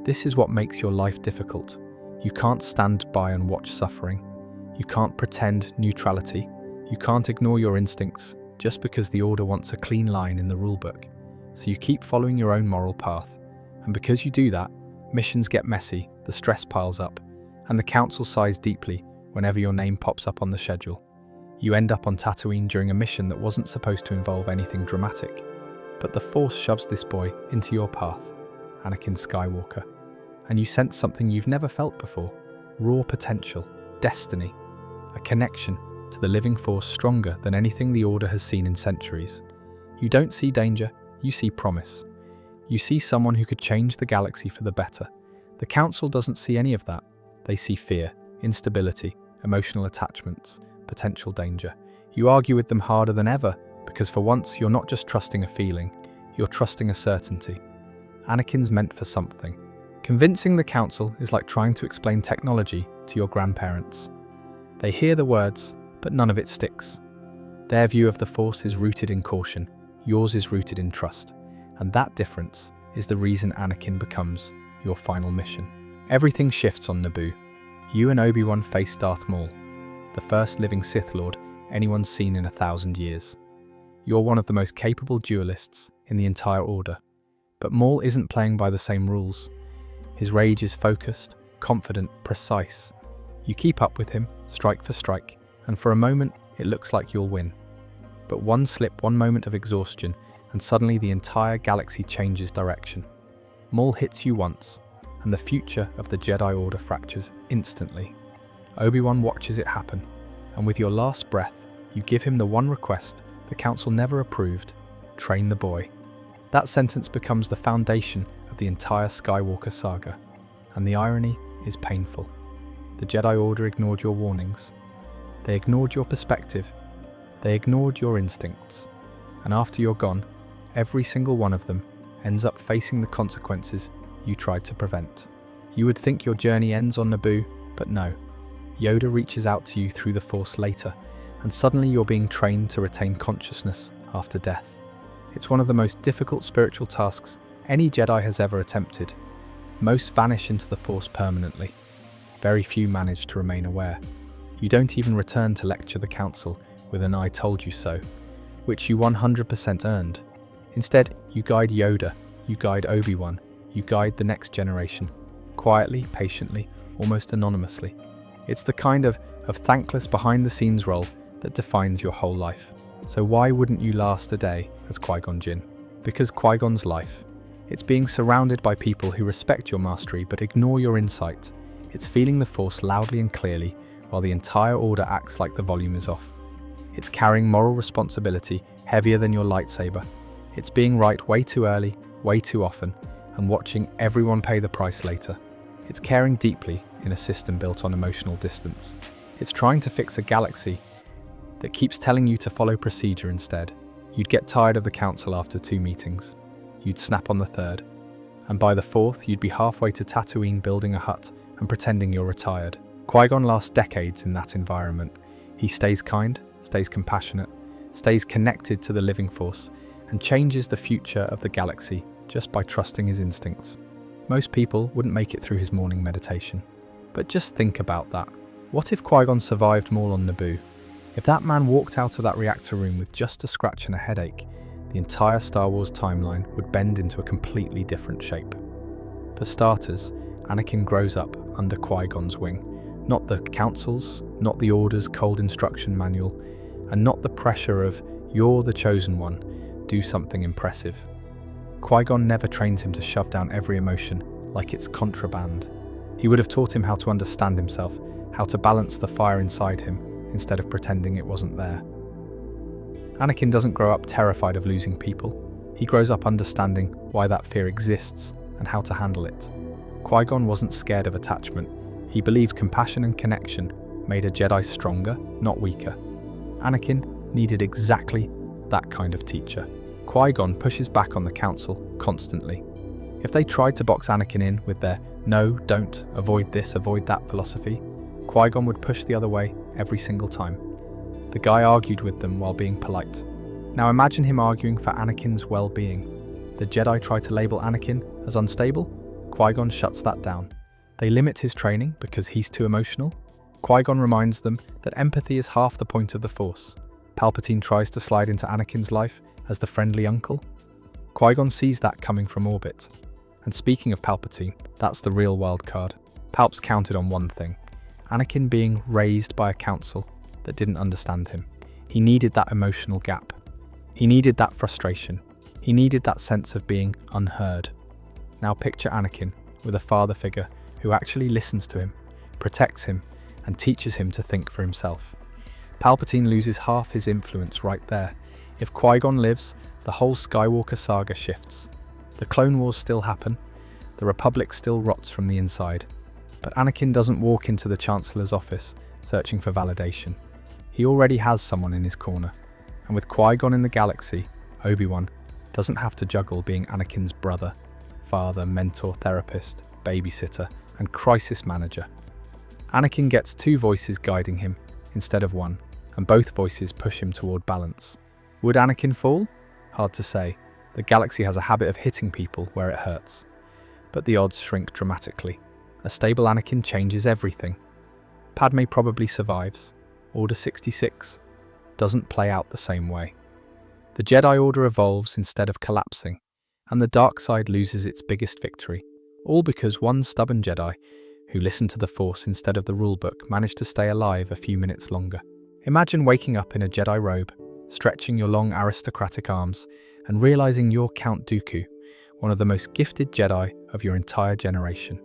This is what makes your life difficult. You can't stand by and watch suffering. You can't pretend neutrality. You can't ignore your instincts just because the Order wants a clean line in the rulebook. So you keep following your own moral path. And because you do that, missions get messy, the stress piles up, and the Council sighs deeply whenever your name pops up on the schedule. You end up on Tatooine during a mission that wasn't supposed to involve anything dramatic. But the Force shoves this boy into your path, Anakin Skywalker, and you sense something you've never felt before: raw potential, destiny, a connection to the living Force stronger than anything the Order has seen in centuries. You don't see danger, you see promise. You see someone who could change the galaxy for the better. The Council doesn't see any of that. They see fear, instability, emotional attachments, potential danger. You argue with them harder than ever, because for once you're not just trusting a feeling, you're trusting a certainty. Anakin's meant for something. Convincing the Council is like trying to explain technology to your grandparents. They hear the words, but none of it sticks. Their view of the Force is rooted in caution, yours is rooted in trust. And that difference is the reason Anakin becomes your final mission. Everything shifts on Naboo. You and Obi-Wan face Darth Maul, the first living Sith Lord anyone's seen in 1,000 years. You're one of the most capable duelists in the entire Order. But Maul isn't playing by the same rules. His rage is focused, confident, precise. You keep up with him, strike for strike, and for a moment it looks like you'll win. But one slip, one moment of exhaustion, and suddenly the entire galaxy changes direction. Maul hits you once, and the future of the Jedi Order fractures instantly. Obi-Wan watches it happen, and with your last breath, you give him the one request the Council never approved: train the boy. That sentence becomes the foundation of the entire Skywalker saga, and the irony is painful. The Jedi Order ignored your warnings. They ignored your perspective. They ignored your instincts. And after you're gone, every single one of them ends up facing the consequences you tried to prevent. You would think your journey ends on Naboo, but no. Yoda reaches out to you through the Force later, and suddenly you're being trained to retain consciousness after death. It's one of the most difficult spiritual tasks any Jedi has ever attempted. Most vanish into the Force permanently. Very few manage to remain aware. You don't even return to lecture the Council with an "I told you so," which you 100% earned. Instead, you guide Yoda, you guide Obi-Wan, you guide the next generation, quietly, patiently, almost anonymously. It's the kind of thankless behind-the-scenes role that defines your whole life. So why wouldn't you last a day as Qui-Gon Jinn? Because Qui-Gon's life. It's being surrounded by people who respect your mastery but ignore your insight. It's feeling the Force loudly and clearly while the entire Order acts like the volume is off. It's carrying moral responsibility heavier than your lightsaber, It's being right way too early, way too often, and watching everyone pay the price later. It's caring deeply in a system built on emotional distance. It's trying to fix a galaxy that keeps telling you to follow procedure instead. You'd get tired of the council after 2 meetings. You'd snap on the 3rd. And by the 4th, you'd be halfway to Tatooine building a hut and pretending you're retired. Qui-Gon lasts decades in that environment. He stays kind, stays compassionate, stays connected to the living force, and changes the future of the galaxy just by trusting his instincts. Most people wouldn't make it through his morning meditation. But just think about that. What if Qui-Gon survived Maul on Naboo? If that man walked out of that reactor room with just a scratch and a headache, the entire Star Wars timeline would bend into a completely different shape. For starters, Anakin grows up under Qui-Gon's wing. Not the council's, not the Order's cold instruction manual, and not the pressure of, "You're the chosen one, do something impressive." Qui-Gon never trains him to shove down every emotion like it's contraband. He would have taught him how to understand himself, how to balance the fire inside him, instead of pretending it wasn't there. Anakin doesn't grow up terrified of losing people. He grows up understanding why that fear exists and how to handle it. Qui-Gon wasn't scared of attachment. He believed compassion and connection made a Jedi stronger, not weaker. Anakin needed exactly that kind of teacher. Qui-Gon pushes back on the Council constantly. If they tried to box Anakin in with their "no, don't, avoid this, avoid that" philosophy, Qui-Gon would push the other way every single time. The guy argued with them while being polite. Now imagine him arguing for Anakin's well-being. The Jedi try to label Anakin as unstable. Qui-Gon shuts that down. They limit his training because he's too emotional. Qui-Gon reminds them that empathy is half the point of the Force. Palpatine tries to slide into Anakin's life as the friendly uncle. Qui-Gon sees that coming from orbit. And speaking of Palpatine, that's the real wild card. Palps counted on one thing: Anakin being raised by a council that didn't understand him. He needed that emotional gap. He needed that frustration. He needed that sense of being unheard. Now picture Anakin with a father figure who actually listens to him, protects him, and teaches him to think for himself. Palpatine loses half his influence right there. If Qui-Gon lives, the whole Skywalker saga shifts. The Clone Wars still happen, the Republic still rots from the inside, but Anakin doesn't walk into the Chancellor's office searching for validation. He already has someone in his corner, and with Qui-Gon in the galaxy, Obi-Wan doesn't have to juggle being Anakin's brother, father, mentor, therapist, babysitter, and crisis manager. Anakin gets 2 voices guiding him instead of 1, and both voices push him toward balance. Would Anakin fall? Hard to say. The galaxy has a habit of hitting people where it hurts. But the odds shrink dramatically. A stable Anakin changes everything. Padme probably survives. Order 66 doesn't play out the same way. The Jedi Order evolves instead of collapsing, and the dark side loses its biggest victory, all because one stubborn Jedi who listened to the Force instead of the rulebook managed to stay alive a few minutes longer. Imagine waking up in a Jedi robe, stretching your long aristocratic arms, and realizing you're Count Dooku, one of the most gifted Jedi of your entire generation.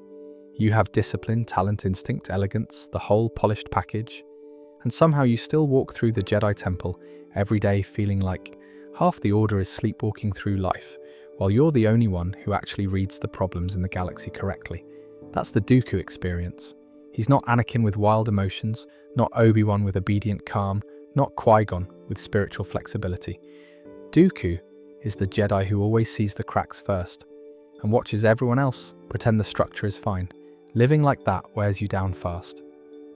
You have discipline, talent, instinct, elegance, the whole polished package, and somehow you still walk through the Jedi Temple every day feeling like half the Order is sleepwalking through life, while you're the only one who actually reads the problems in the galaxy correctly. That's the Dooku experience. He's not Anakin with wild emotions, not Obi-Wan with obedient calm, not Qui-Gon with spiritual flexibility. Dooku is the Jedi who always sees the cracks first and watches everyone else pretend the structure is fine. Living like that wears you down fast.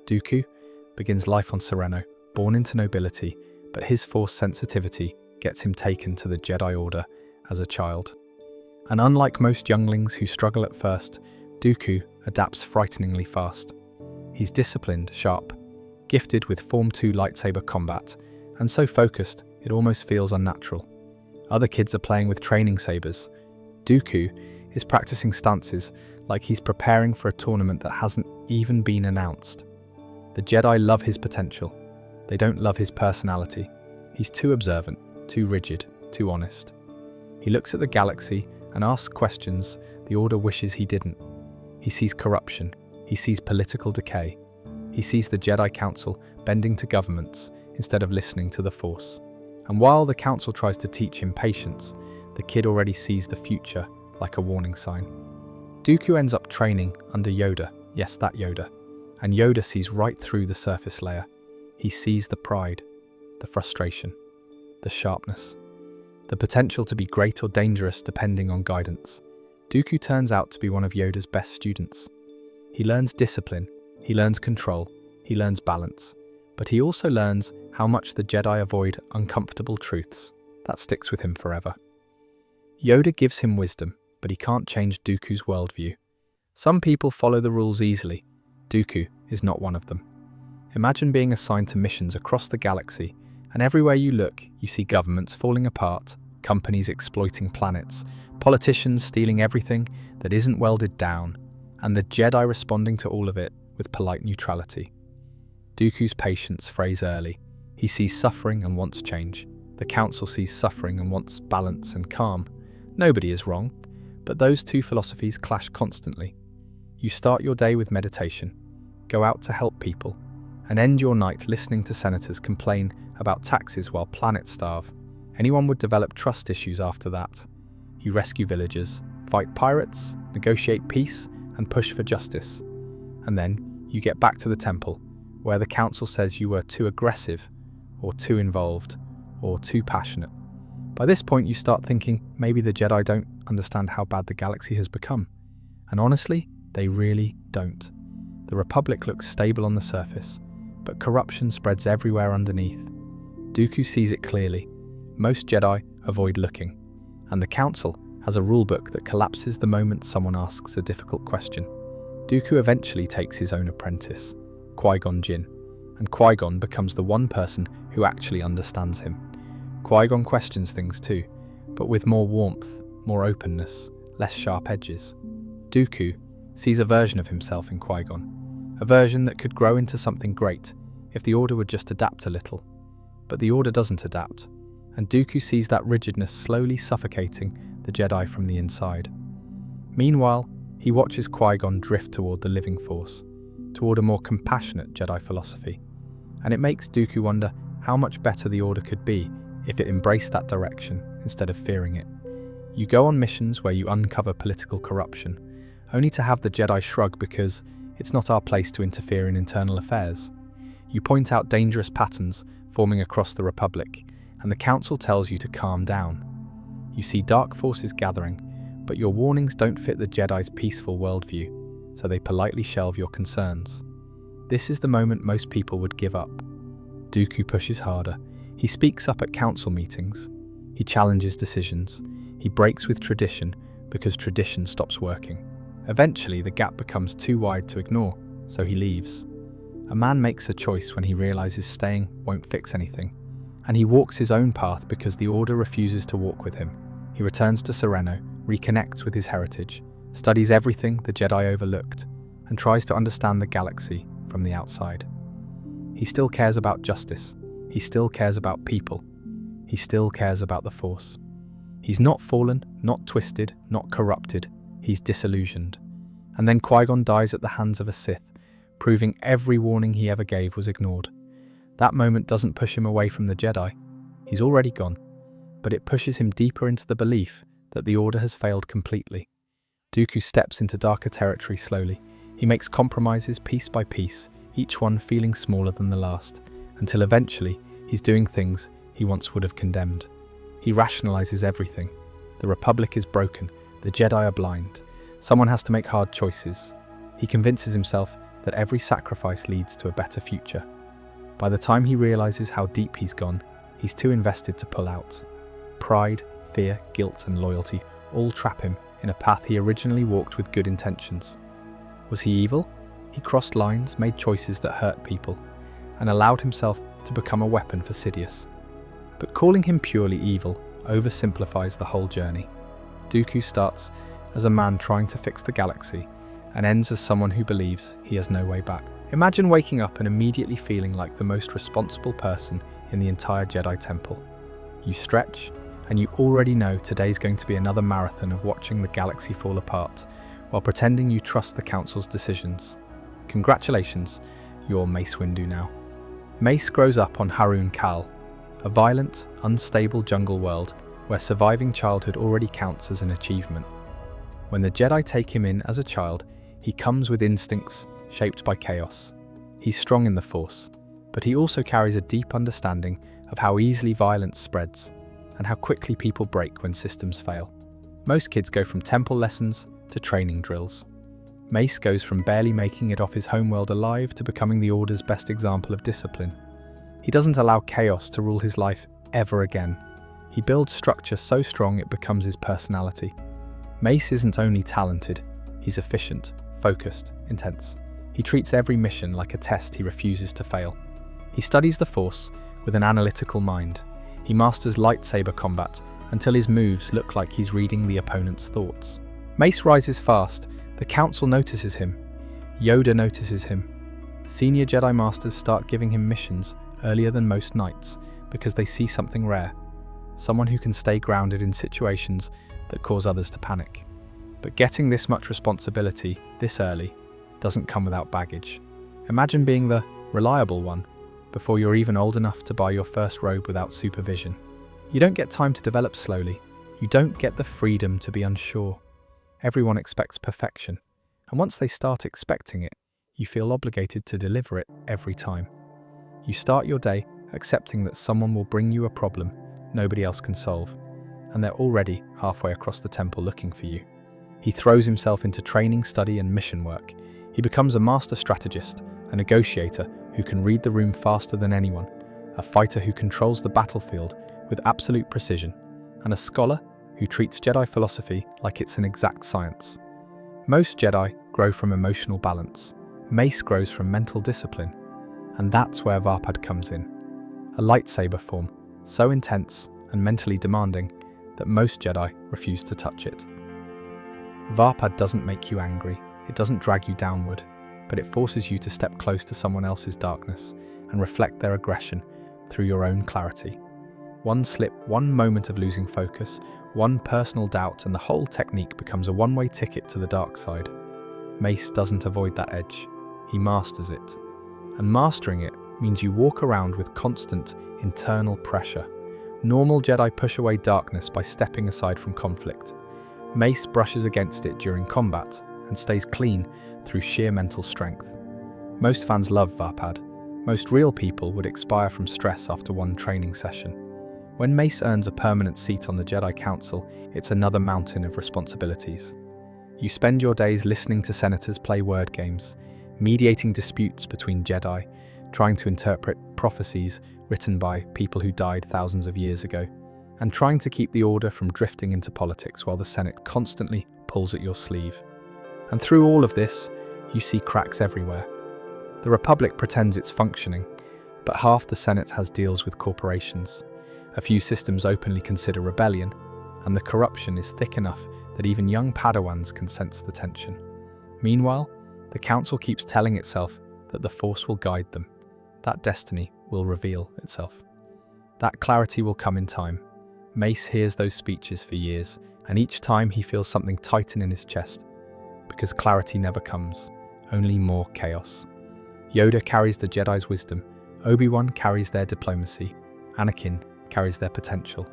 Dooku begins life on Sereno, born into nobility, but his Force sensitivity gets him taken to the Jedi Order as a child. And unlike most younglings who struggle at first, Dooku adapts frighteningly fast. He's disciplined, sharp, gifted with Form 2 lightsaber combat, and so focused it almost feels unnatural. Other kids are playing with training sabers. Dooku is practicing stances like he's preparing for a tournament that hasn't even been announced. The Jedi love his potential. They don't love his personality. He's too observant, too rigid, too honest. He looks at the galaxy and asks questions the Order wishes he didn't. He sees corruption. He sees political decay. He sees the Jedi Council bending to governments instead of listening to the Force. And while the council tries to teach him patience, the kid already sees the future like a warning sign. Dooku ends up training under Yoda, yes, that Yoda, and Yoda sees right through the surface layer. He sees the pride, the frustration, the sharpness, the potential to be great or dangerous depending on guidance. Dooku turns out to be one of Yoda's best students. He learns discipline, he learns control, he learns balance, but he also learns how much the Jedi avoid uncomfortable truths. That sticks with him forever. Yoda gives him wisdom, but he can't change Dooku's worldview. Some people follow the rules easily. Dooku is not one of them. Imagine being assigned to missions across the galaxy, and everywhere you look, you see governments falling apart, companies exploiting planets, politicians stealing everything that isn't welded down, and the Jedi responding to all of it with polite neutrality. Dooku's patience frays early. He sees suffering and wants change. The Council sees suffering and wants balance and calm. Nobody is wrong, but those two philosophies clash constantly. You start your day with meditation, go out to help people, and end your night listening to senators complain about taxes while planets starve. Anyone would develop trust issues after that. You rescue villagers, fight pirates, negotiate peace, and push for justice. And then you get back to the temple, where the council says you were too aggressive, or too involved, or too passionate. By this point, you start thinking maybe the Jedi don't understand how bad the galaxy has become. And honestly, they really don't. The Republic looks stable on the surface, but corruption spreads everywhere underneath. Dooku sees it clearly. Most Jedi avoid looking, and the Council has a rulebook that collapses the moment someone asks a difficult question. Dooku eventually takes his own apprentice, Qui-Gon Jinn, and Qui-Gon becomes the one person who actually understands him. Qui-Gon questions things too, but with more warmth, more openness, less sharp edges. Dooku sees a version of himself in Qui-Gon, a version that could grow into something great if the Order would just adapt a little. But the Order doesn't adapt, and Dooku sees that rigidness slowly suffocating the Jedi from the inside. Meanwhile, he watches Qui-Gon drift toward the living force, toward a more compassionate Jedi philosophy, and it makes Dooku wonder how much better the Order could be if it embraced that direction instead of fearing it. You go on missions where you uncover political corruption, only to have the Jedi shrug because it's not our place to interfere in internal affairs. You point out dangerous patterns forming across the Republic, and the Council tells you to calm down. You see dark forces gathering, but your warnings don't fit the Jedi's peaceful worldview, so they politely shelve your concerns. This is the moment most people would give up. Dooku pushes harder. He speaks up at council meetings. He challenges decisions. He breaks with tradition because tradition stops working. Eventually, the gap becomes too wide to ignore, so he leaves. A man makes a choice when he realizes staying won't fix anything, and he walks his own path because the Order refuses to walk with him. He returns to Sereno, reconnects with his heritage, studies everything the Jedi overlooked, and tries to understand the galaxy from the outside. He still cares about justice. He still cares about people. He still cares about the Force. He's not fallen, not twisted, not corrupted. He's disillusioned. And then Qui-Gon dies at the hands of a Sith, proving every warning he ever gave was ignored. That moment doesn't push him away from the Jedi. He's already gone. But it pushes him deeper into the belief that the Order has failed completely. Dooku steps into darker territory slowly. He makes compromises piece by piece, each one feeling smaller than the last, until eventually he's doing things he once would have condemned. He rationalizes everything. The Republic is broken. The Jedi are blind. Someone has to make hard choices. He convinces himself that every sacrifice leads to a better future. By the time he realizes how deep he's gone, he's too invested to pull out. Pride, fear, guilt, and loyalty all trap him in a path he originally walked with good intentions. Was he evil? He crossed lines, made choices that hurt people, and allowed himself to become a weapon for Sidious. But calling him purely evil oversimplifies the whole journey. Dooku starts as a man trying to fix the galaxy, and ends as someone who believes he has no way back. Imagine waking up and immediately feeling like the most responsible person in the entire Jedi Temple. You stretch, and you already know today's going to be another marathon of watching the galaxy fall apart, while pretending you trust the Council's decisions. Congratulations, you're Mace Windu now. Mace grows up on Harun Kal, a violent, unstable jungle world where surviving childhood already counts as an achievement. When the Jedi take him in as a child, he comes with instincts shaped by chaos. He's strong in the Force, but he also carries a deep understanding of how easily violence spreads and how quickly people break when systems fail. Most kids go from temple lessons to training drills. Mace goes from barely making it off his homeworld alive to becoming the Order's best example of discipline. He doesn't allow chaos to rule his life ever again. He builds structure so strong it becomes his personality. Mace isn't only talented, he's efficient, focused, intense. He treats every mission like a test he refuses to fail. He studies the Force with an analytical mind. He masters lightsaber combat until his moves look like he's reading the opponent's thoughts. Mace rises fast. The Council notices him. Yoda notices him. Senior Jedi Masters start giving him missions earlier than most knights because they see something rare. Someone who can stay grounded in situations that cause others to panic. But getting this much responsibility this early doesn't come without baggage. Imagine being the reliable one before you're even old enough to buy your first robe without supervision. You don't get time to develop slowly. You don't get the freedom to be unsure. Everyone expects perfection, and once they start expecting it, you feel obligated to deliver it every time. You start your day accepting that someone will bring you a problem nobody else can solve, and they're already halfway across the temple looking for you. He throws himself into training, study, and mission work. He becomes a master strategist, a negotiator who can read the room faster than anyone, a fighter who controls the battlefield with absolute precision, and a scholar who treats Jedi philosophy like it's an exact science. Most Jedi grow from emotional balance. Mace grows from mental discipline, and that's where Varpad comes in. A lightsaber form, so intense and mentally demanding that most Jedi refuse to touch it. Varpad doesn't make you angry, it doesn't drag you downward, but it forces you to step close to someone else's darkness and reflect their aggression through your own clarity. One slip, one moment of losing focus, one personal doubt, and the whole technique becomes a one-way ticket to the dark side. Mace doesn't avoid that edge, he masters it. And mastering it means you walk around with constant internal pressure. Normal Jedi push away darkness by stepping aside from conflict. Mace brushes against it during combat and stays clean through sheer mental strength. Most fans love Varpad. Most real people would expire from stress after one training session. When Mace earns a permanent seat on the Jedi Council, it's another mountain of responsibilities. You spend your days listening to senators play word games, mediating disputes between Jedi, trying to interpret prophecies written by people who died thousands of years ago, and trying to keep the Order from drifting into politics while the Senate constantly pulls at your sleeve. And through all of this, you see cracks everywhere. The Republic pretends it's functioning, but half the Senate has deals with corporations. A few systems openly consider rebellion, and the corruption is thick enough that even young Padawans can sense the tension. Meanwhile, the Council keeps telling itself that the Force will guide them. That destiny will reveal itself. That clarity will come in time. Mace hears those speeches for years, and each time he feels something tighten in his chest. Because clarity never comes, only more chaos. Yoda carries the Jedi's wisdom, Obi-Wan carries their diplomacy, Anakin carries their potential.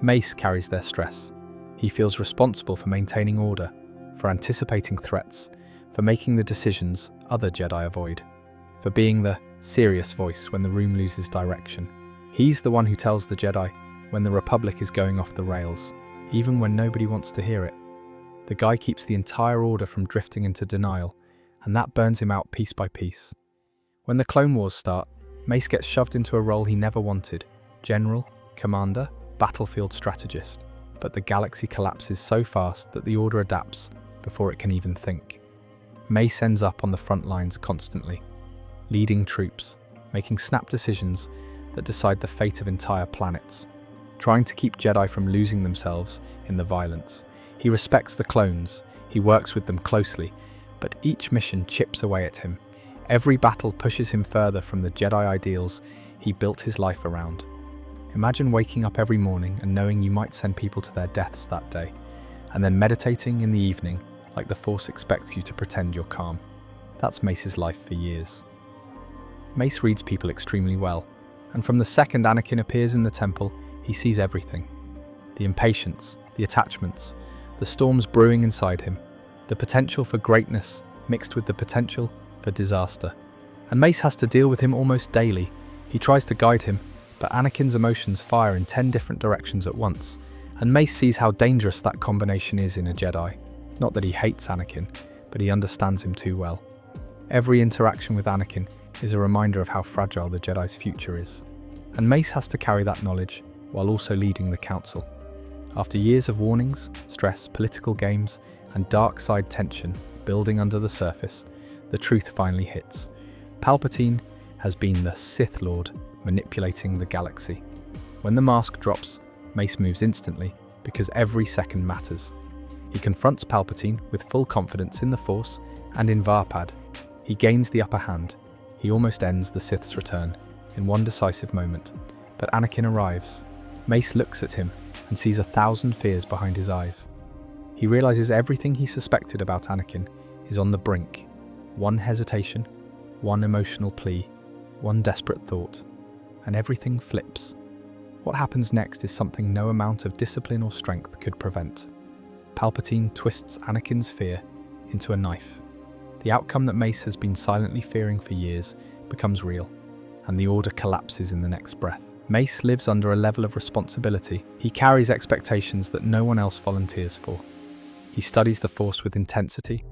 Mace carries their stress. He feels responsible for maintaining order, for anticipating threats, for making the decisions other Jedi avoid, for being the serious voice when the room loses direction. He's the one who tells the Jedi when the Republic is going off the rails, even when nobody wants to hear it. The guy keeps the entire Order from drifting into denial, and that burns him out piece by piece. When the Clone Wars start, Mace gets shoved into a role he never wanted: general, commander, battlefield strategist. But the galaxy collapses so fast that the Order adapts before it can even think. Mace ends up on the front lines constantly, leading troops, making snap decisions that decide the fate of entire planets, trying to keep Jedi from losing themselves in the violence. He respects the clones, he works with them closely, but each mission chips away at him. Every battle pushes him further from the Jedi ideals he built his life around. Imagine waking up every morning and knowing you might send people to their deaths that day, and then meditating in the evening like the Force expects you to pretend you're calm. That's Mace's life for years. Mace reads people extremely well, And from the second Anakin appears in the temple, he sees everything. The impatience, the attachments, the storms brewing inside him, the potential for greatness mixed with the potential for disaster. And Mace has to deal with him almost daily. He tries to guide him, but Anakin's emotions fire in 10 different directions at once, and Mace sees how dangerous that combination is in a Jedi. Not that he hates Anakin, but he understands him too well. Every interaction with Anakin is a reminder of how fragile the Jedi's future is. And Mace has to carry that knowledge while also leading the Council. After years of warnings, stress, political games, and dark side tension building under the surface, the truth finally hits. Palpatine has been the Sith Lord manipulating the galaxy. When the mask drops, Mace moves instantly because every second matters. He confronts Palpatine with full confidence in the Force and in Varpad. He gains the upper hand. He almost ends the Sith's return in one decisive moment. But Anakin arrives. Mace looks at him and sees 1,000 fears behind his eyes. He realizes everything he suspected about Anakin is on the brink. One hesitation, one emotional plea, one desperate thought, and everything flips. What happens next is something no amount of discipline or strength could prevent. Palpatine twists Anakin's fear into a knife. The outcome that Mace has been silently fearing for years becomes real, and the Order collapses in the next breath. Mace lives under a level of responsibility. He carries expectations that no one else volunteers for. He studies the Force with intensity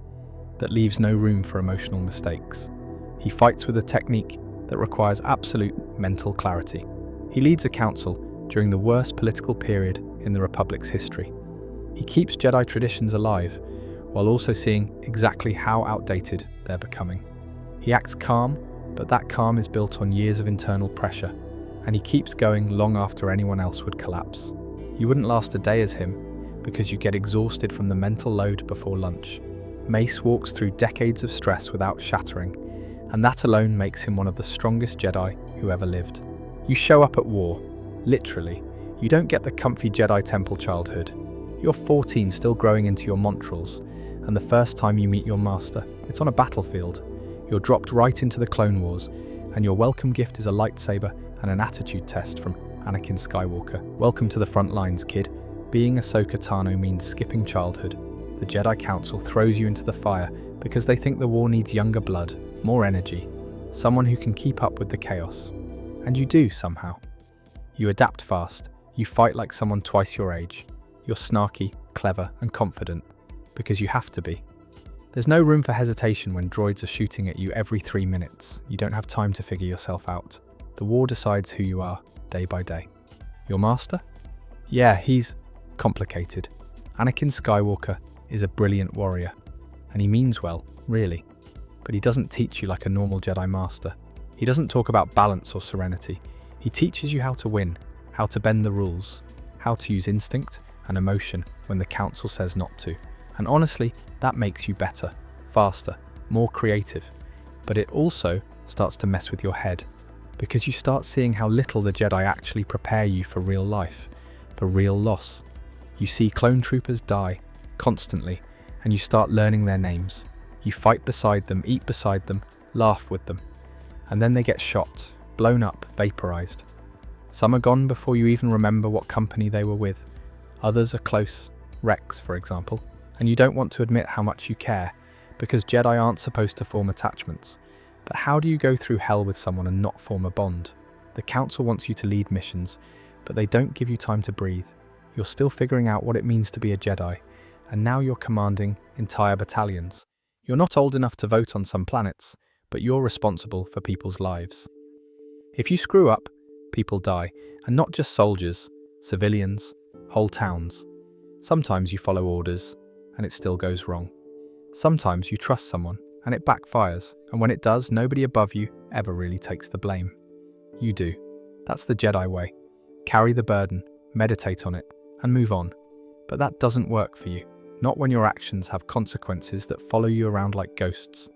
that leaves no room for emotional mistakes. He fights with a technique that requires absolute mental clarity. He leads a council during the worst political period in the Republic's history. He keeps Jedi traditions alive while also seeing exactly how outdated they're becoming. He acts calm, but that calm is built on years of internal pressure, and he keeps going long after anyone else would collapse. You wouldn't last a day as him because you get exhausted from the mental load before lunch. Mace walks through decades of stress without shattering, and that alone makes him one of the strongest Jedi who ever lived. You show up at war, literally. You don't get the comfy Jedi Temple childhood. You're 14, still growing into your montrals, and the first time you meet your master, it's on a battlefield. You're dropped right into the Clone Wars, and your welcome gift is a lightsaber and an attitude test from Anakin Skywalker. Welcome to the front lines, kid. Being Ahsoka Tano means skipping childhood. The Jedi Council throws you into the fire because they think the war needs younger blood, more energy, someone who can keep up with the chaos. And you do, somehow. You adapt fast. You fight like someone twice your age. You're snarky, clever, and confident, because you have to be. There's no room for hesitation when droids are shooting at you every 3 minutes. You don't have time to figure yourself out. The war decides who you are, day by day. Your master? Yeah, he's complicated. Anakin Skywalker is a brilliant warrior, and he means well, really. But he doesn't teach you like a normal Jedi master. He doesn't talk about balance or serenity. He teaches you how to win, how to bend the rules, how to use instinct and emotion when the Council says not to. And honestly, that makes you better, faster, more creative. But it also starts to mess with your head, because you start seeing how little the Jedi actually prepare you for real life, for real loss. You see clone troopers die constantly, and you start learning their names. You fight beside them, eat beside them, laugh with them. And then they get shot, blown up, vaporized. Some are gone before you even remember what company they were with. Others are close, Rex, for example, and you don't want to admit how much you care, because Jedi aren't supposed to form attachments. But how do you go through hell with someone and not form a bond? The Council wants you to lead missions, but they don't give you time to breathe. You're still figuring out what it means to be a Jedi, and now you're commanding entire battalions. You're not old enough to vote on some planets, but you're responsible for people's lives. If you screw up, people die, and not just soldiers, civilians, whole towns. Sometimes you follow orders, and it still goes wrong. Sometimes you trust someone, and it backfires, and when it does, nobody above you ever really takes the blame. You do. That's the Jedi way. Carry the burden, meditate on it, and move on. But that doesn't work for you. Not when your actions have consequences that follow you around like ghosts.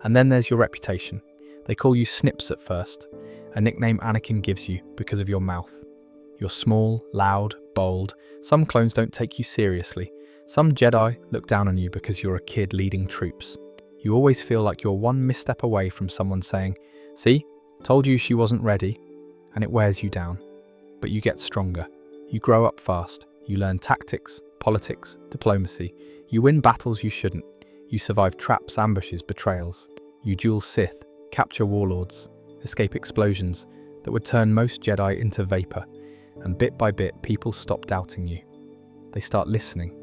And then there's your reputation. They call you Snips at first, a nickname Anakin gives you because of your mouth. You're small, loud, bold. Some clones don't take you seriously. Some Jedi look down on you because you're a kid leading troops. You always feel like you're one misstep away from someone saying, "See, told you she wasn't ready." and it wears you down. But you get stronger. You grow up fast. You learn tactics, politics, diplomacy. You win battles you shouldn't. You survive traps, ambushes, betrayals. You duel Sith, capture warlords, escape explosions that would turn most Jedi into vapor. And bit by bit, people stop doubting you. They start listening.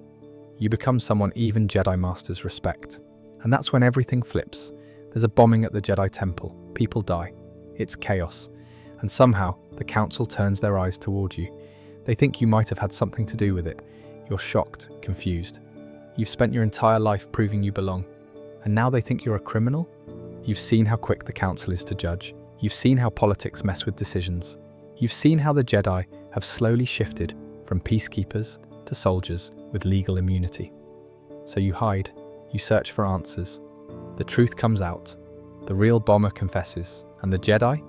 You become someone even Jedi Masters respect. And that's when everything flips. There's a bombing at the Jedi Temple. People die. It's chaos. And somehow, the Council turns their eyes toward you. They think you might have had something to do with it. You're shocked, confused. You've spent your entire life proving you belong. And now they think you're a criminal? You've seen how quick the Council is to judge. You've seen how politics mess with decisions. You've seen how the Jedi have slowly shifted from peacekeepers to soldiers with legal immunity. So you hide. You search for answers. The truth comes out. The real bomber confesses. And the Jedi?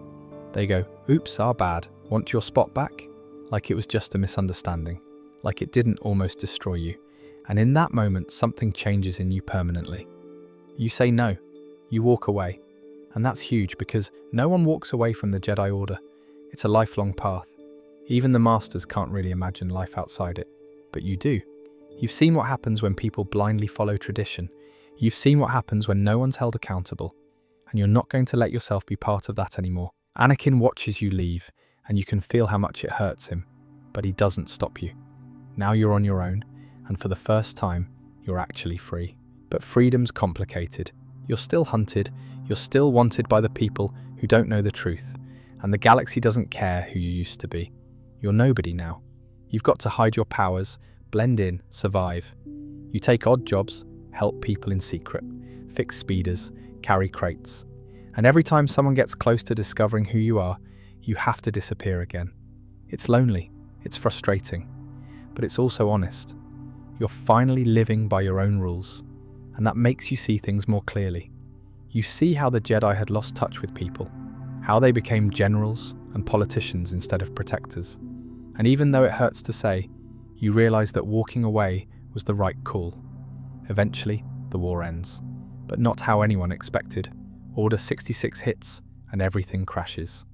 They go, "Oops, our bad. Want your spot back?" Like it was just a misunderstanding. Like it didn't almost destroy you. And in that moment, something changes in you permanently. You say no. You walk away. And that's huge because no one walks away from the Jedi Order. It's a lifelong path. Even the Masters can't really imagine life outside it. But you do. You've seen what happens when people blindly follow tradition. You've seen what happens when no one's held accountable. And you're not going to let yourself be part of that anymore. Anakin watches you leave, and you can feel how much it hurts him. But he doesn't stop you. Now you're on your own, and for the first time, you're actually free. But freedom's complicated. You're still hunted, you're still wanted by the people who don't know the truth, and the galaxy doesn't care who you used to be. You're nobody now. You've got to hide your powers, blend in, survive. You take odd jobs, help people in secret, fix speeders, carry crates. And every time someone gets close to discovering who you are, you have to disappear again. It's lonely, it's frustrating, but it's also honest. You're finally living by your own rules, and that makes you see things more clearly. You see how the Jedi had lost touch with people, how they became generals and politicians instead of protectors. And even though it hurts to say, you realize that walking away was the right call. Eventually, the war ends, but not how anyone expected. Order 66 hits, and everything crashes.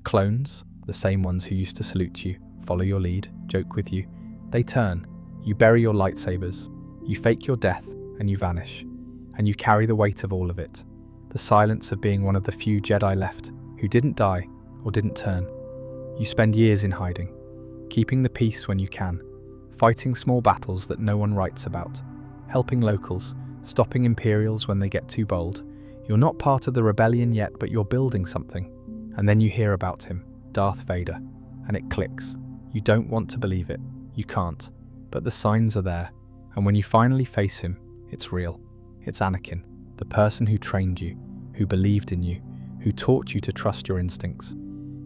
Clones, the same ones who used to salute you, follow your lead, joke with you, they turn. You bury your lightsabers, you fake your death, and you vanish. And you carry the weight of all of it. The silence of being one of the few Jedi left who didn't die or didn't turn. You spend years in hiding, keeping the peace when you can, fighting small battles that no one writes about, helping locals, stopping Imperials when they get too bold. You're not part of the rebellion yet, but you're building something. And then you hear about him, Darth Vader, and it clicks. You don't want to believe it. You can't. But the signs are there. And when you finally face him, it's real. It's Anakin, the person who trained you, who believed in you, who taught you to trust your instincts,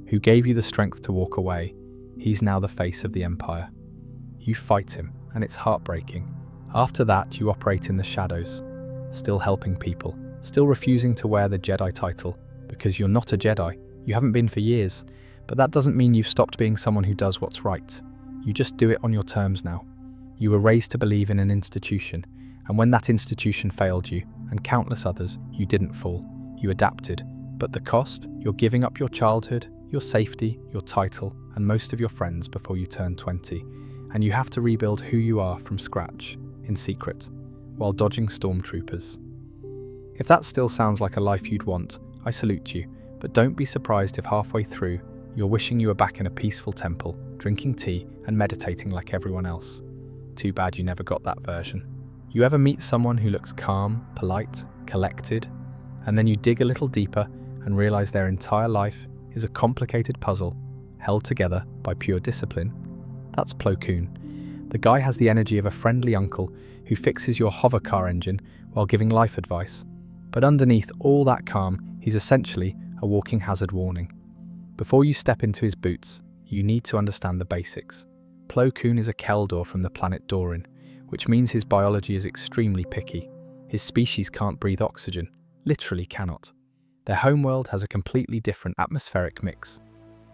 who gave you the strength to walk away. He's now the face of the Empire. You fight him, and it's heartbreaking. After that, you operate in the shadows, still helping people, still refusing to wear the Jedi title, because you're not a Jedi. You haven't been for years, but that doesn't mean you've stopped being someone who does what's right. You just do it on your terms now. You were raised to believe in an institution, and when that institution failed you, and countless others, you didn't fall. You adapted. But the cost? You're giving up your childhood, your safety, your title, and most of your friends before you turn 20. And you have to rebuild who you are from scratch, in secret, while dodging stormtroopers. If that still sounds like a life you'd want, I salute you, but don't be surprised if halfway through, you're wishing you were back in a peaceful temple, drinking tea and meditating like everyone else. Too bad you never got that version. You ever meet someone who looks calm, polite, collected, and then you dig a little deeper and realize their entire life is a complicated puzzle held together by pure discipline? That's Plo Koon. The guy has the energy of a friendly uncle who fixes your hover car engine while giving life advice. But underneath all that calm, he's essentially a walking hazard warning. Before you step into his boots, you need to understand the basics. Plo Koon is a Keldor from the planet Dorin, which means his biology is extremely picky. His species can't breathe oxygen, literally cannot. Their homeworld has a completely different atmospheric mix,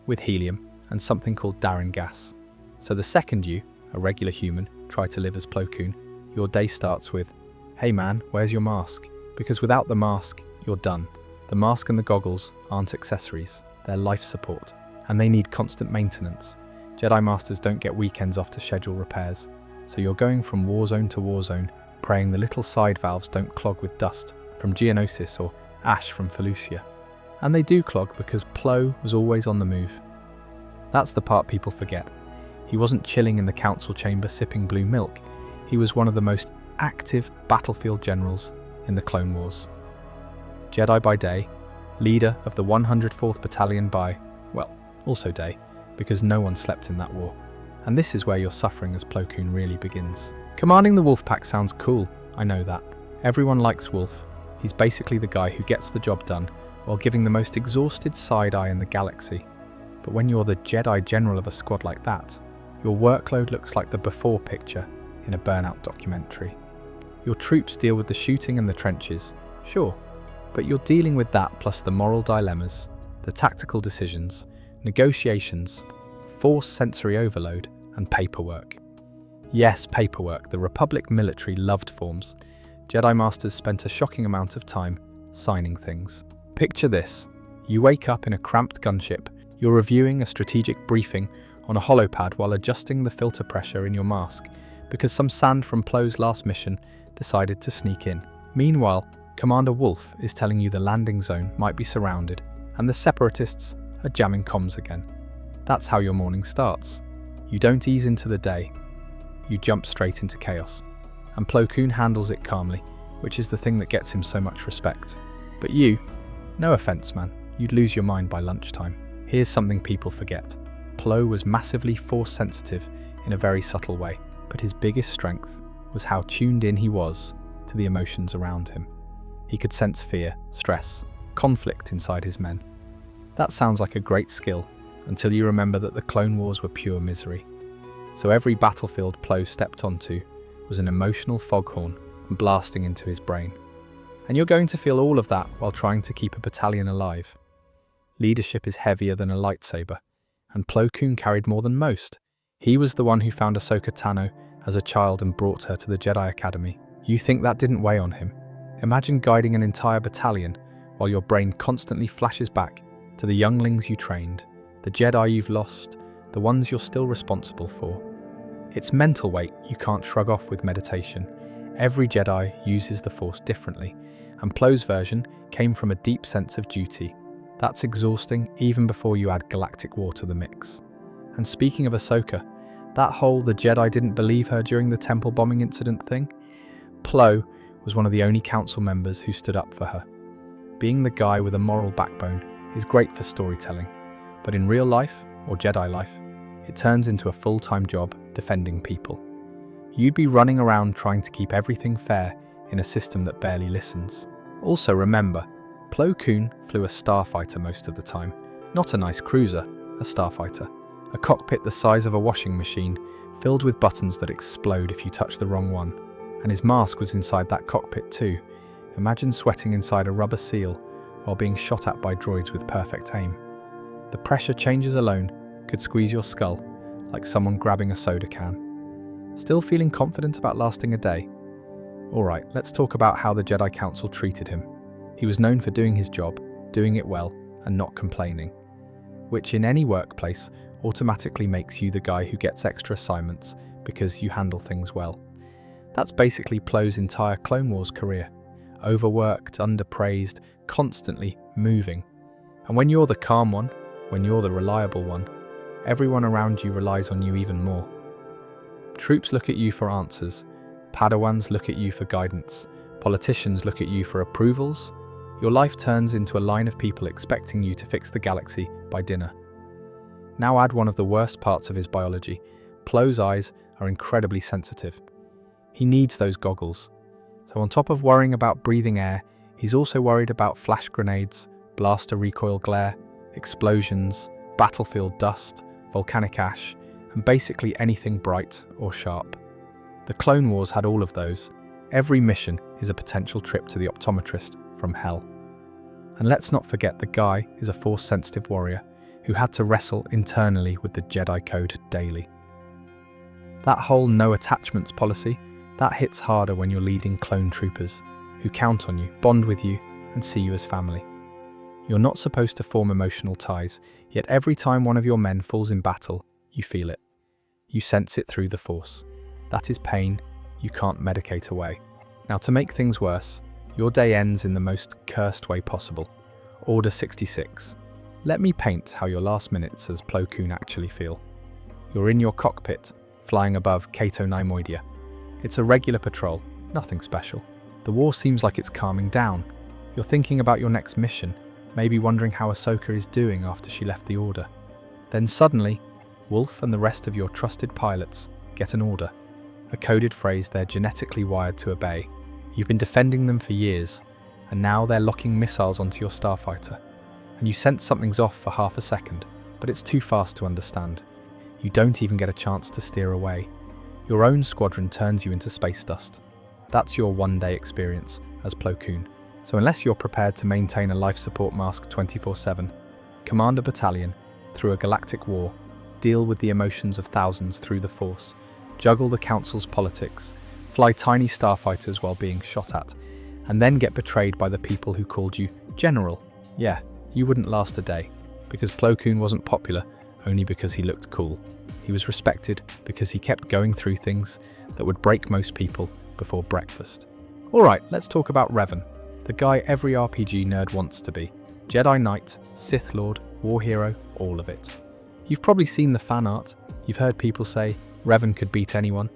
with helium and something called Darren gas. So the second you, a regular human, try to live as Plo Koon, your day starts with, "Hey man, where's your mask?" Because without the mask, you're done. The mask and the goggles aren't accessories, they're life support. and they need constant maintenance. Jedi Masters don't get weekends off to schedule repairs, so you're going from war zone to war zone, praying the little side valves don't clog with dust from Geonosis or ash from Felucia. And they do clog because Plo was always on the move. That's the part people forget. He wasn't chilling in the council chamber sipping blue milk. He was one of the most active battlefield generals in the Clone Wars. Jedi by day, leader of the 104th Battalion by, well, also day, because no one slept in that war. And this is where your suffering as Plo Koon really begins. Commanding the Wolf Pack sounds cool, I know that. Everyone likes Wolf. He's basically the guy who gets the job done while giving the most exhausted side eye in the galaxy. But when you're the Jedi general of a squad like that, your workload looks like the before picture in a burnout documentary. Your troops deal with the shooting and the trenches, sure, but you're dealing with that plus the moral dilemmas, the tactical decisions, negotiations, force sensory overload, and paperwork. Yes, paperwork. The Republic military loved forms. Jedi Masters spent a shocking amount of time signing things. Picture this. You wake up in a cramped gunship. You're reviewing a strategic briefing on a holopad while adjusting the filter pressure in your mask because some sand from Plo's last mission decided to sneak in. Meanwhile, Commander Wolf is telling you the landing zone might be surrounded and the separatists are jamming comms again. That's how your morning starts. You don't ease into the day. You jump straight into chaos. And Plo Koon handles it calmly, which is the thing that gets him so much respect. But you, no offense man, you'd lose your mind by lunchtime. Here's something people forget. Plo was massively force sensitive in a very subtle way, but his biggest strength was how tuned in he was to the emotions around him. He could sense fear, stress, conflict inside his men. That sounds like a great skill until you remember that the Clone Wars were pure misery. So every battlefield Plo stepped onto was an emotional foghorn blasting into his brain. And you're going to feel all of that while trying to keep a battalion alive. Leadership is heavier than a lightsaber, and Plo Koon carried more than most. He was the one who found Ahsoka Tano as a child and brought her to the Jedi Academy. You think that didn't weigh on him? Imagine guiding an entire battalion while your brain constantly flashes back to the younglings you trained, the Jedi you've lost, the ones you're still responsible for. It's mental weight you can't shrug off with meditation. Every Jedi uses the Force differently, and Plo's version came from a deep sense of duty. That's exhausting even before you add galactic war to the mix. And speaking of Ahsoka, that whole the Jedi didn't believe her during the temple bombing incident thing, Plo was one of the only council members who stood up for her. Being the guy with a moral backbone is great for storytelling, but in real life, or Jedi life, it turns into a full-time job defending people. You'd be running around trying to keep everything fair in a system that barely listens. Also remember, Plo Koon flew a starfighter most of the time. Not a nice cruiser, a starfighter. A cockpit the size of a washing machine, filled with buttons that explode if you touch the wrong one. And his mask was inside that cockpit too. Imagine sweating inside a rubber seal while being shot at by droids with perfect aim. The pressure changes alone could squeeze your skull like someone grabbing a soda can. Still feeling confident about lasting a day? Alright, let's talk about how the Jedi Council treated him. He was known for doing his job, doing it well, and not complaining. Which in any workplace automatically makes you the guy who gets extra assignments because you handle things well. That's basically Plo's entire Clone Wars career. Overworked, underpraised, constantly moving. And when you're the calm one, when you're the reliable one, everyone around you relies on you even more. Troops look at you for answers. Padawans look at you for guidance. Politicians look at you for approvals. Your life turns into a line of people expecting you to fix the galaxy by dinner. Now add one of the worst parts of his biology. Plo's eyes are incredibly sensitive. He needs those goggles. So on top of worrying about breathing air, he's also worried about flash grenades, blaster recoil glare, explosions, battlefield dust, volcanic ash, and basically anything bright or sharp. The Clone Wars had all of those. Every mission is a potential trip to the optometrist from hell. And let's not forget the guy is a Force-sensitive warrior who had to wrestle internally with the Jedi Code daily. That whole no attachments policy, that hits harder when you're leading clone troopers who count on you, bond with you, and see you as family. You're not supposed to form emotional ties, yet every time one of your men falls in battle, you feel it. You sense it through the Force. That is pain you can't medicate away. Now, to make things worse, your day ends in the most cursed way possible. Order 66. Let me paint how your last minutes as Plo Koon actually feel. You're in your cockpit, flying above Cato Neimoidia. It's a regular patrol, nothing special. The war seems like it's calming down. You're thinking about your next mission, maybe wondering how Ahsoka is doing after she left the Order. Then suddenly, Wolf and the rest of your trusted pilots get an order, a coded phrase they're genetically wired to obey. You've been defending them for years, and now they're locking missiles onto your starfighter. And you sense something's off for half a second, but it's too fast to understand. You don't even get a chance to steer away. Your own squadron turns you into space dust. That's your one-day experience as Plo Koon. So unless you're prepared to maintain a life support mask 24/7, command a battalion through a galactic war, deal with the emotions of thousands through the Force, juggle the Council's politics, fly tiny starfighters while being shot at, and then get betrayed by the people who called you General. Yeah, you wouldn't last a day, because Plo Koon wasn't popular only because he looked cool. He was respected because he kept going through things that would break most people before breakfast. Alright, let's talk about Revan, the guy every RPG nerd wants to be. Jedi Knight, Sith Lord, war hero, all of it. You've probably seen the fan art. You've heard people say Revan could beat anyone.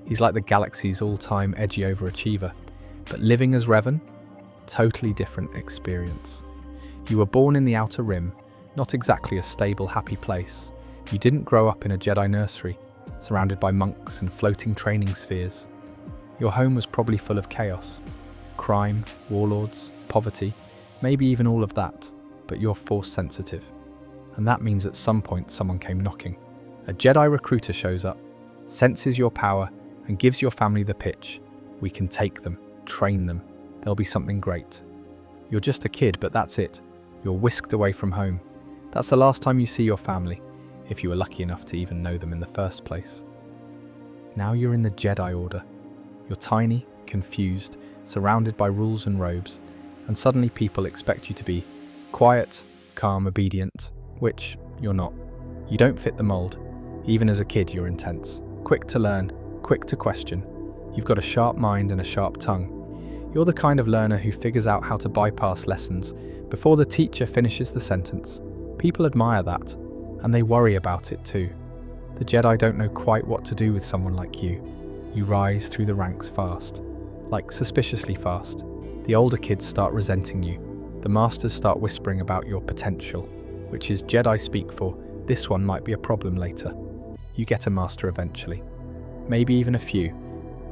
He's like the galaxy's all-time edgy overachiever. But living as Revan? Totally different experience. You were born in the Outer Rim, not exactly a stable, happy place. You didn't grow up in a Jedi nursery, surrounded by monks and floating training spheres. Your home was probably full of chaos. Crime, warlords, poverty, maybe even all of that. But you're Force sensitive. And that means at some point someone came knocking. A Jedi recruiter shows up, senses your power, and gives your family the pitch. We can take them, train them. There'll be something great. You're just a kid, but that's it. You're whisked away from home. That's the last time you see your family, if you were lucky enough to even know them in the first place. Now you're in the Jedi Order. You're tiny, confused, surrounded by rules and robes, and suddenly people expect you to be quiet, calm, obedient, which you're not. You don't fit the mold. Even as a kid, you're intense, quick to learn, quick to question. You've got a sharp mind and a sharp tongue. You're the kind of learner who figures out how to bypass lessons before the teacher finishes the sentence. People admire that, and they worry about it too. The Jedi don't know quite what to do with someone like you. You rise through the ranks fast, like suspiciously fast. The older kids start resenting you. The masters start whispering about your potential, which is Jedi speak for, this one might be a problem later. You get a master eventually. Maybe even a few,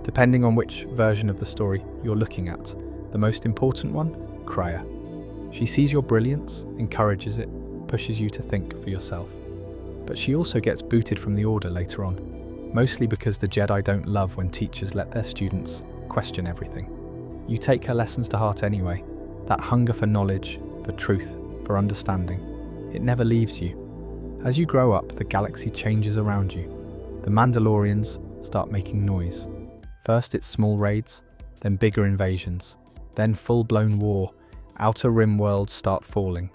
depending on which version of the story you're looking at. The most important one, Kreia. She sees your brilliance, encourages it, pushes you to think for yourself. But she also gets booted from the Order later on, mostly because the Jedi don't love when teachers let their students question everything. You take her lessons to heart anyway. That hunger for knowledge, for truth, for understanding. It never leaves you. As you grow up, the galaxy changes around you. The Mandalorians start making noise. First it's small raids, then bigger invasions, then full-blown war. Outer Rim worlds start falling.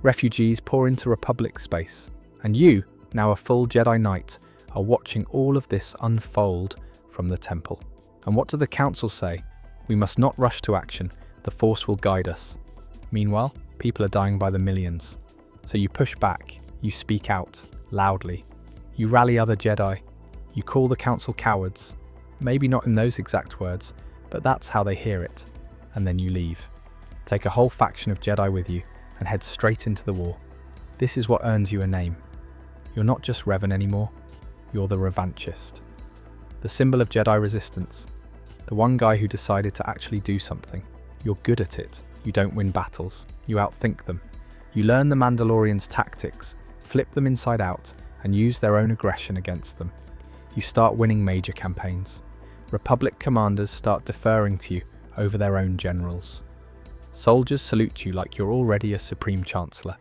Refugees pour into Republic space. And you, now a full Jedi Knight, are watching all of this unfold from the temple. And what do the Council say? We must not rush to action. The Force will guide us. Meanwhile, people are dying by the millions. So you push back. You speak out, loudly. You rally other Jedi. You call the Council cowards. Maybe not in those exact words, but that's how they hear it. And then you leave. Take a whole faction of Jedi with you and head straight into the war. This is what earns you a name. You're not just Revan anymore. You're the revanchist. The symbol of Jedi resistance. The one guy who decided to actually do something. You're good at it. You don't win battles. You outthink them. You learn the Mandalorians' tactics, flip them inside out, and use their own aggression against them. You start winning major campaigns. Republic commanders start deferring to you over their own generals. Soldiers salute you like you're already a Supreme Chancellor.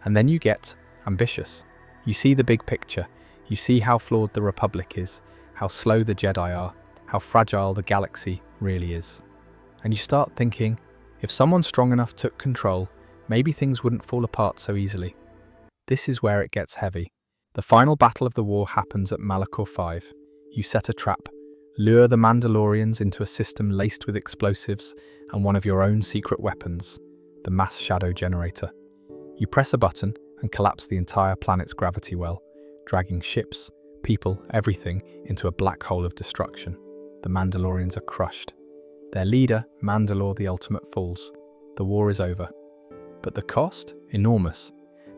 And then you get ambitious. You see the big picture. You see how flawed the Republic is, how slow the Jedi are, how fragile the galaxy really is. And you start thinking, if someone strong enough took control, maybe things wouldn't fall apart so easily. This is where it gets heavy. The final battle of the war happens at Malachor 5. You set a trap, lure the Mandalorians into a system laced with explosives and one of your own secret weapons, the mass shadow generator. You press a button and collapse the entire planet's gravity well, dragging ships, people, everything into a black hole of destruction. The Mandalorians are crushed. Their leader, Mandalore the Ultimate, falls. The war is over. But the cost? Enormous.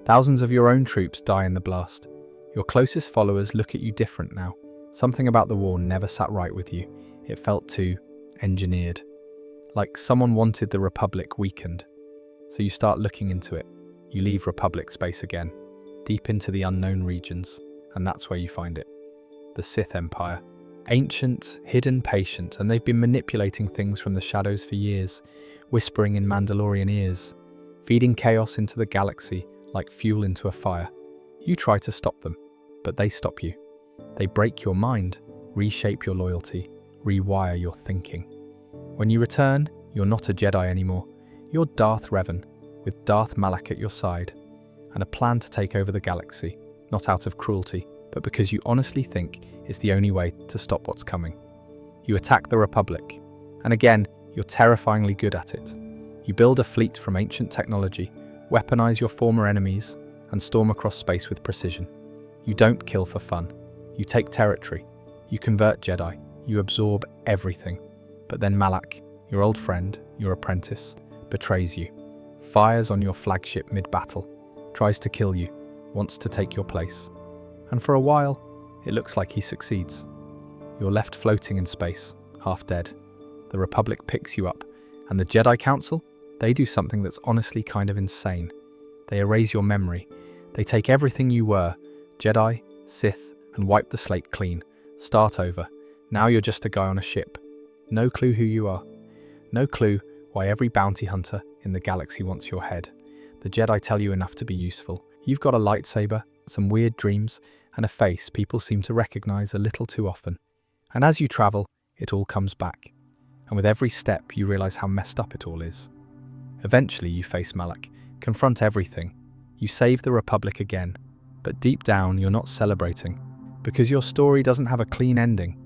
Thousands of your own troops die in the blast. Your closest followers look at you different now. Something about the war never sat right with you. It felt too engineered. Like someone wanted the Republic weakened. So you start looking into it. You leave Republic space again, deep into the unknown regions, and that's where you find it. The Sith Empire. Ancient, hidden, patient, and they've been manipulating things from the shadows for years, whispering in Mandalorian ears, feeding chaos into the galaxy like fuel into a fire. You try to stop them, but they stop you. They break your mind, reshape your loyalty, rewire your thinking. When you return, you're not a Jedi anymore. You're Darth Revan, with Darth Malak at your side, and a plan to take over the galaxy, not out of cruelty, but because you honestly think it's the only way to stop what's coming. You attack the Republic, and again, you're terrifyingly good at it. You build a fleet from ancient technology, weaponize your former enemies, and storm across space with precision. You don't kill for fun. You take territory. You convert Jedi. You absorb everything. But then Malak, your old friend, your apprentice, betrays you, fires on your flagship mid-battle, tries to kill you, wants to take your place. And for a while, it looks like he succeeds. You're left floating in space, half dead. The Republic picks you up, and the Jedi Council, they do something that's honestly kind of insane. They erase your memory. They take everything you were, Jedi, Sith, and wipe the slate clean. Start over. Now you're just a guy on a ship. No clue who you are. No clue why every bounty hunter in the galaxy wants your head. The Jedi tell you enough to be useful. You've got a lightsaber, some weird dreams, and a face people seem to recognize a little too often. And as you travel, it all comes back. And with every step, you realize how messed up it all is. Eventually, you face Malak, confront everything. You save the Republic again. But deep down, you're not celebrating, because your story doesn't have a clean ending.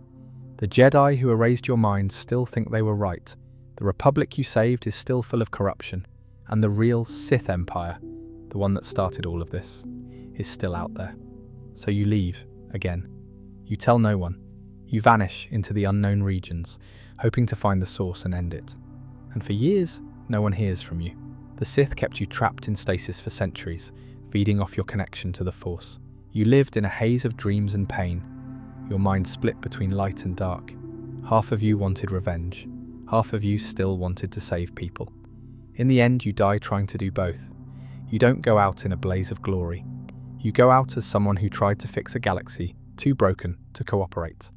The Jedi who erased your mind still think they were right. The Republic you saved is still full of corruption. And the real Sith Empire, the one that started all of this, is still out there. So you leave, again. You tell no one. You vanish into the unknown regions, hoping to find the source and end it. And for years, no one hears from you. The Sith kept you trapped in stasis for centuries, feeding off your connection to the Force. You lived in a haze of dreams and pain. Your mind split between light and dark. Half of you wanted revenge. Half of you still wanted to save people. In the end, you die trying to do both. You don't go out in a blaze of glory. You go out as someone who tried to fix a galaxy, too broken to cooperate.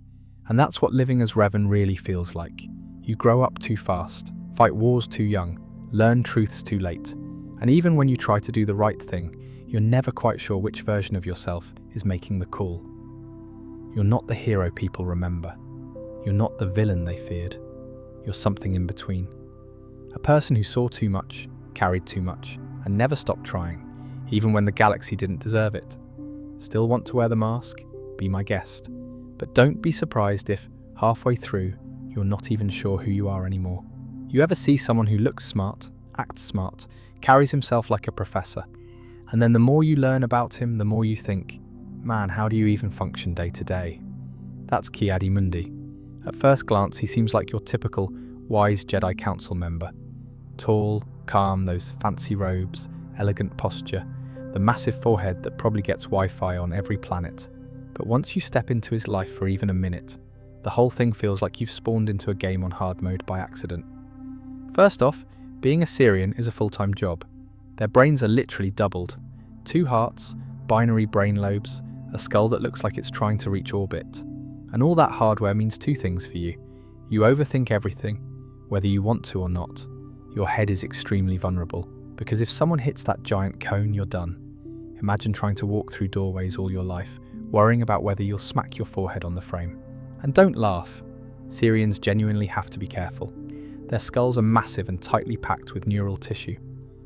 And that's what living as Revan really feels like. You grow up too fast, fight wars too young, learn truths too late. And even when you try to do the right thing, you're never quite sure which version of yourself is making the call. You're not the hero people remember. You're not the villain they feared. You're something in between. A person who saw too much, carried too much, and never stopped trying, even when the galaxy didn't deserve it. Still want to wear the mask? Be my guest. But don't be surprised if, halfway through, you're not even sure who you are anymore. You ever see someone who looks smart, acts smart, carries himself like a professor, and then the more you learn about him, the more you think, man, how do you even function day to day? That's Ki-Adi-Mundi. At first glance, he seems like your typical wise Jedi Council member. Tall, calm, those fancy robes, elegant posture, the massive forehead that probably gets Wi-Fi on every planet. But once you step into his life for even a minute, the whole thing feels like you've spawned into a game on hard mode by accident. First off, being a Syrian is a full-time job. Their brains are literally doubled. 2 hearts, binary brain lobes, a skull that looks like it's trying to reach orbit. And all that hardware means 2 things for you. You overthink everything, whether you want to or not. Your head is extremely vulnerable, because if someone hits that giant cone, you're done. Imagine trying to walk through doorways all your life, worrying about whether you'll smack your forehead on the frame. And don't laugh. Syrians genuinely have to be careful. Their skulls are massive and tightly packed with neural tissue.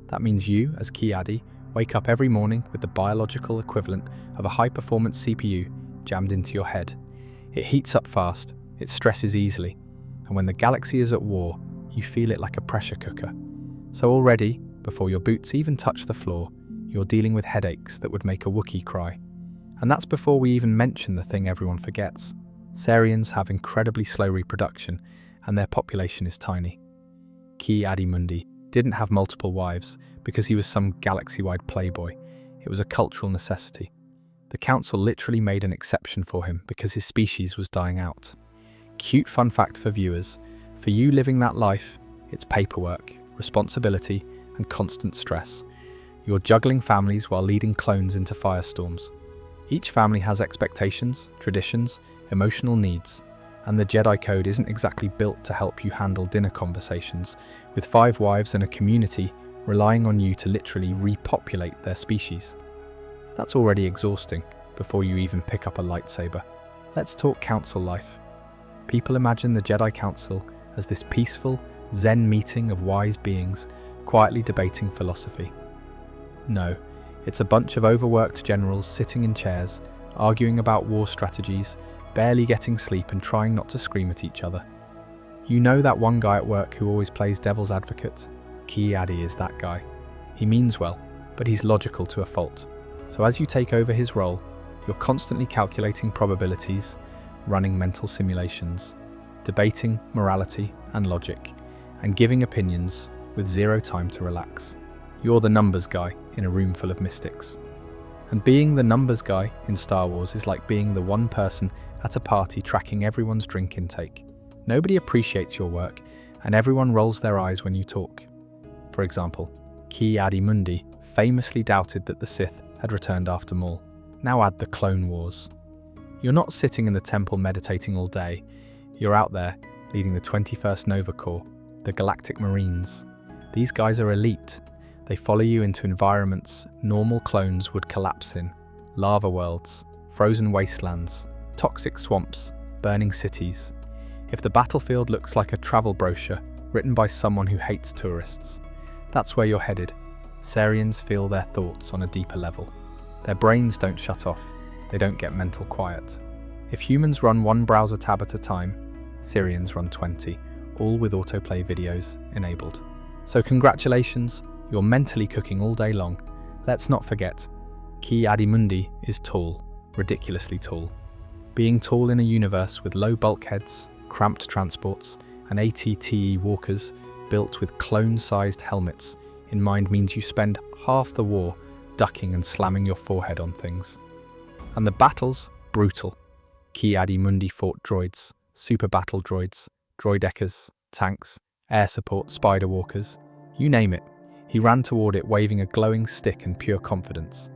That means you, as Ki-Adi, wake up every morning with the biological equivalent of a high-performance CPU jammed into your head. It heats up fast, it stresses easily, and when the galaxy is at war, you feel it like a pressure cooker. So already, before your boots even touch the floor, you're dealing with headaches that would make a Wookiee cry. And that's before we even mention the thing everyone forgets. Sarians have incredibly slow reproduction, and their population is tiny. Ki-Adi-Mundi didn't have multiple wives because he was some galaxy-wide playboy. It was a cultural necessity. The council literally made an exception for him because his species was dying out. Cute fun fact for viewers: for you living that life, it's paperwork, responsibility, and constant stress. You're juggling families while leading clones into firestorms. Each family has expectations, traditions, emotional needs, and the Jedi Code isn't exactly built to help you handle dinner conversations, with 5 wives and a community relying on you to literally repopulate their species. That's already exhausting before you even pick up a lightsaber. Let's talk council life. People imagine the Jedi Council as this peaceful, Zen meeting of wise beings quietly debating philosophy. No, it's a bunch of overworked generals sitting in chairs, arguing about war strategies, barely getting sleep and trying not to scream at each other. You know that one guy at work who always plays devil's advocate? Ki-Adi is that guy. He means well, but he's logical to a fault. So as you take over his role, you're constantly calculating probabilities, running mental simulations, debating morality and logic, and giving opinions with zero time to relax. You're the numbers guy in a room full of mystics. And being the numbers guy in Star Wars is like being the one person at a party tracking everyone's drink intake. Nobody appreciates your work, and everyone rolls their eyes when you talk. For example, Ki-Adi-Mundi famously doubted that the Sith had returned after Maul. Now add the Clone Wars. You're not sitting in the temple meditating all day. You're out there, leading the 21st Nova Corps, the Galactic Marines. These guys are elite. They follow you into environments normal clones would collapse in. Lava worlds, frozen wastelands, toxic swamps, burning cities. If the battlefield looks like a travel brochure written by someone who hates tourists, that's where you're headed. Sarians feel their thoughts on a deeper level. Their brains don't shut off. They don't get mental quiet. If humans run 1 browser tab at a time, Sarians run 20, all with autoplay videos enabled. So congratulations, you're mentally cooking all day long. Let's not forget, Ki-Adi-Mundi is tall, ridiculously tall. Being tall in a universe with low bulkheads, cramped transports, and AT-TE walkers built with clone-sized helmets in mind means you spend half the war ducking and slamming your forehead on things. And the battles, brutal. Ki-Adi-Mundi fought droids, super battle droids, droidekers, tanks, air support, spider walkers, you name it. He ran toward it waving a glowing stick in pure confidence.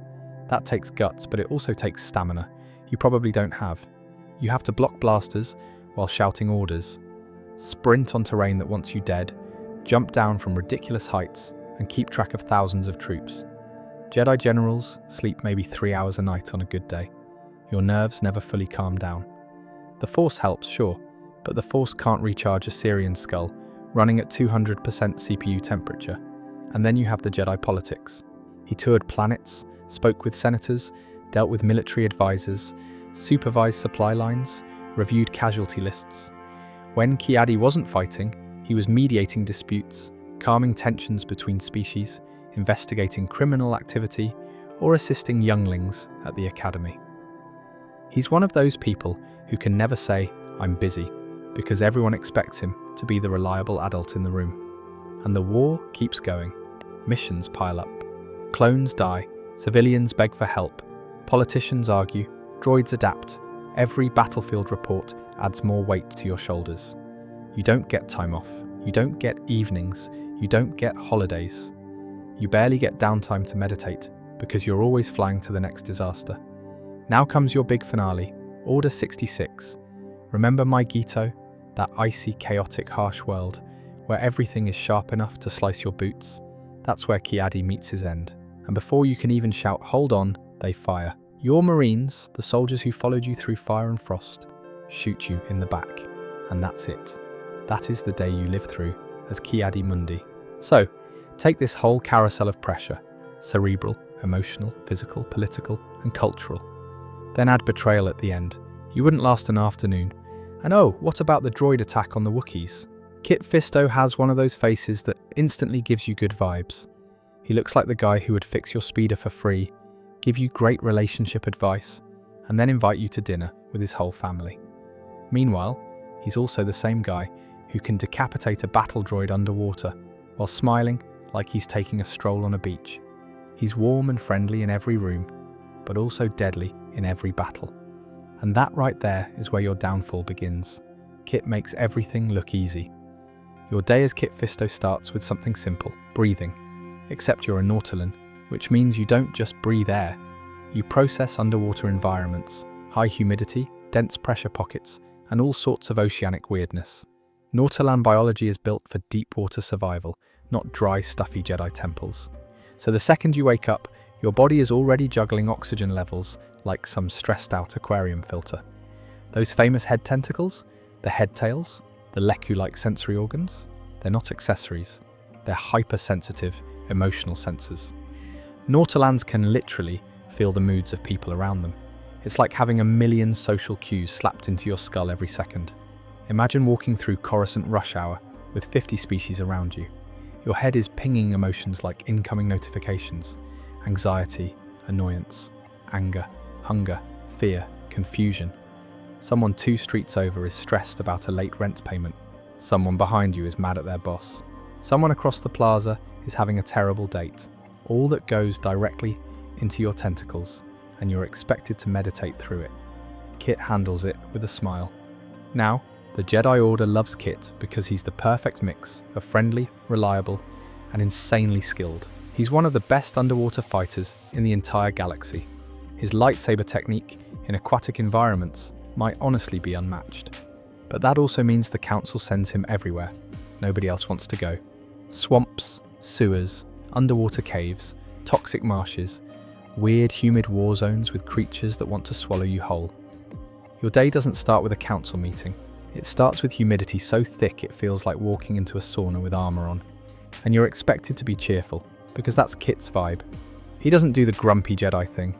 That takes guts, but it also takes stamina you probably don't have. You have to block blasters while shouting orders, sprint on terrain that wants you dead, jump down from ridiculous heights, and keep track of thousands of troops. Jedi generals sleep maybe 3 hours a night on a good day. Your nerves never fully calm down. The Force helps, sure, but the Force can't recharge a Sarian skull running at 200% CPU temperature. And then you have the Jedi politics. He toured planets, spoke with senators, dealt with military advisors, supervised supply lines, reviewed casualty lists. When Ki-Adi wasn't fighting, he was mediating disputes, calming tensions between species, investigating criminal activity, or assisting younglings at the academy. He's one of those people who can never say, "I'm busy," because everyone expects him to be the reliable adult in the room. And the war keeps going. Missions pile up. Clones die, civilians beg for help, politicians argue, droids adapt. Every battlefield report adds more weight to your shoulders. You don't get time off. You don't get evenings. You don't get holidays. You barely get downtime to meditate because you're always flying to the next disaster. Now comes your big finale, Order 66. Remember my Gito, that icy, chaotic, harsh world where everything is sharp enough to slice your boots? That's where Ki-Adi meets his end. And before you can even shout, "Hold on," they fire. Your Marines, the soldiers who followed you through fire and frost, shoot you in the back. And that's it. That is the day you live through as Ki-Adi-Mundi. So, Take this whole carousel of pressure, cerebral, emotional, physical, political, and cultural. Then add betrayal at the end. You wouldn't last an afternoon. And oh, what about the droid attack on the Wookiees? Kit Fisto has one of those faces that instantly gives you good vibes. He looks like the guy who would fix your speeder for free, give you great relationship advice, and then invite you to dinner with his whole family. Meanwhile, he's also the same guy who can decapitate a battle droid underwater while smiling like he's taking a stroll on a beach. He's warm and friendly in every room, but also deadly in every battle. And that right there is where your downfall begins. Kit makes everything look easy. Your day as Kit Fisto starts with something simple, breathing. Except you're a Nautolan, which means you don't just breathe air. You process underwater environments, high humidity, dense pressure pockets, and all sorts of oceanic weirdness. Nautolan biology is built for deep water survival, not dry, stuffy Jedi temples. So the second you wake up, your body is already juggling oxygen levels like some stressed out aquarium filter. Those famous head tentacles, the head tails, the Leku-like sensory organs, they're not accessories. They're hypersensitive, emotional sensors. Nautolans can literally feel the moods of people around them. It's like having a million social cues slapped into your skull every second. Imagine walking through Coruscant rush hour with 50 species around you. Your head is pinging emotions like incoming notifications, anxiety, annoyance, anger, hunger, fear, confusion. Someone 2 streets over is stressed about a late rent payment. Someone behind you is mad at their boss. Someone across the plaza is having a terrible date. All that goes directly into your tentacles, and you're expected to meditate through it. Kit handles it with a smile. Now, the Jedi Order loves Kit because he's the perfect mix of friendly, reliable, and insanely skilled. He's one of the best underwater fighters in the entire galaxy. His lightsaber technique in aquatic environments might honestly be unmatched. But that also means the Council sends him everywhere nobody else wants to go. Swamps, sewers, underwater caves, toxic marshes, weird humid war zones with creatures that want to swallow you whole. Your day doesn't start with a council meeting. It starts with humidity so thick it feels like walking into a sauna with armor on. And you're expected to be cheerful, because that's Kit's vibe. He doesn't do the grumpy Jedi thing.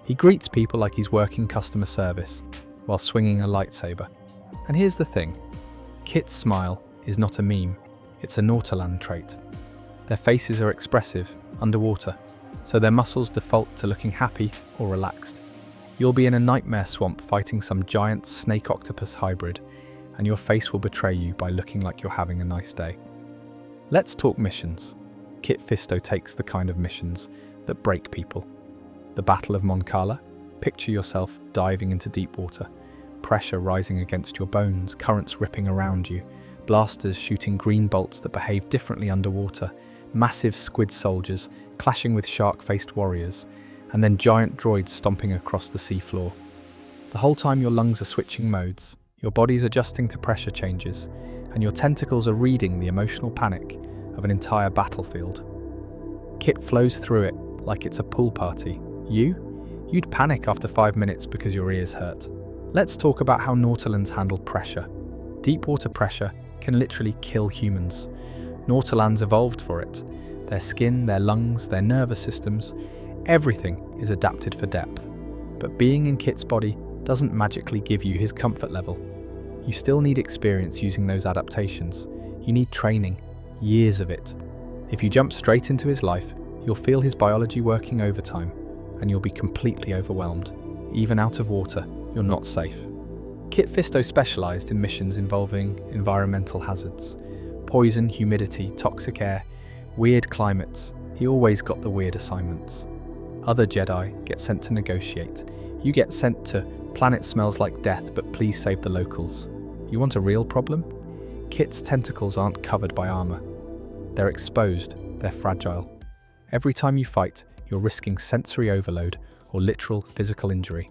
He greets people like he's working customer service, while swinging a lightsaber. And here's the thing. Kit's smile is not a meme. It's a Nautolan trait. Their faces are expressive, underwater, so their muscles default to looking happy or relaxed. You'll be in a nightmare swamp fighting some giant snake-octopus hybrid, and your face will betray you by looking like you're having a nice day. Let's talk missions. Kit Fisto takes the kind of missions that break people. The Battle of Mon Cala. Picture yourself diving into deep water, pressure rising against your bones, currents ripping around you, blasters shooting green bolts that behave differently underwater, massive squid soldiers clashing with shark-faced warriors, and then giant droids stomping across the seafloor. The whole time your lungs are switching modes, your body's adjusting to pressure changes, and your tentacles are reading the emotional panic of an entire battlefield. Kit flows through it like it's a pool party. You'd panic after 5 minutes because your ears hurt. Let's talk about how Nautolans handle pressure. Deep water pressure can literally kill humans. Nautolans evolved for it. Their skin, their lungs, their nervous systems, everything is adapted for depth. But being in Kit's body doesn't magically give you his comfort level. You still need experience using those adaptations. You need training, years of it. If you jump straight into his life, you'll feel his biology working overtime, and you'll be completely overwhelmed. Even out of water, you're not safe. Kit Fisto specialized in missions involving environmental hazards. Poison, humidity, toxic air, weird climates. He always got the weird assignments. Other Jedi get sent to negotiate. You get sent to planet smells like death, but please save the locals. You want a real problem? Kit's tentacles aren't covered by armor. They're exposed, they're fragile. Every time you fight, you're risking sensory overload or literal physical injury.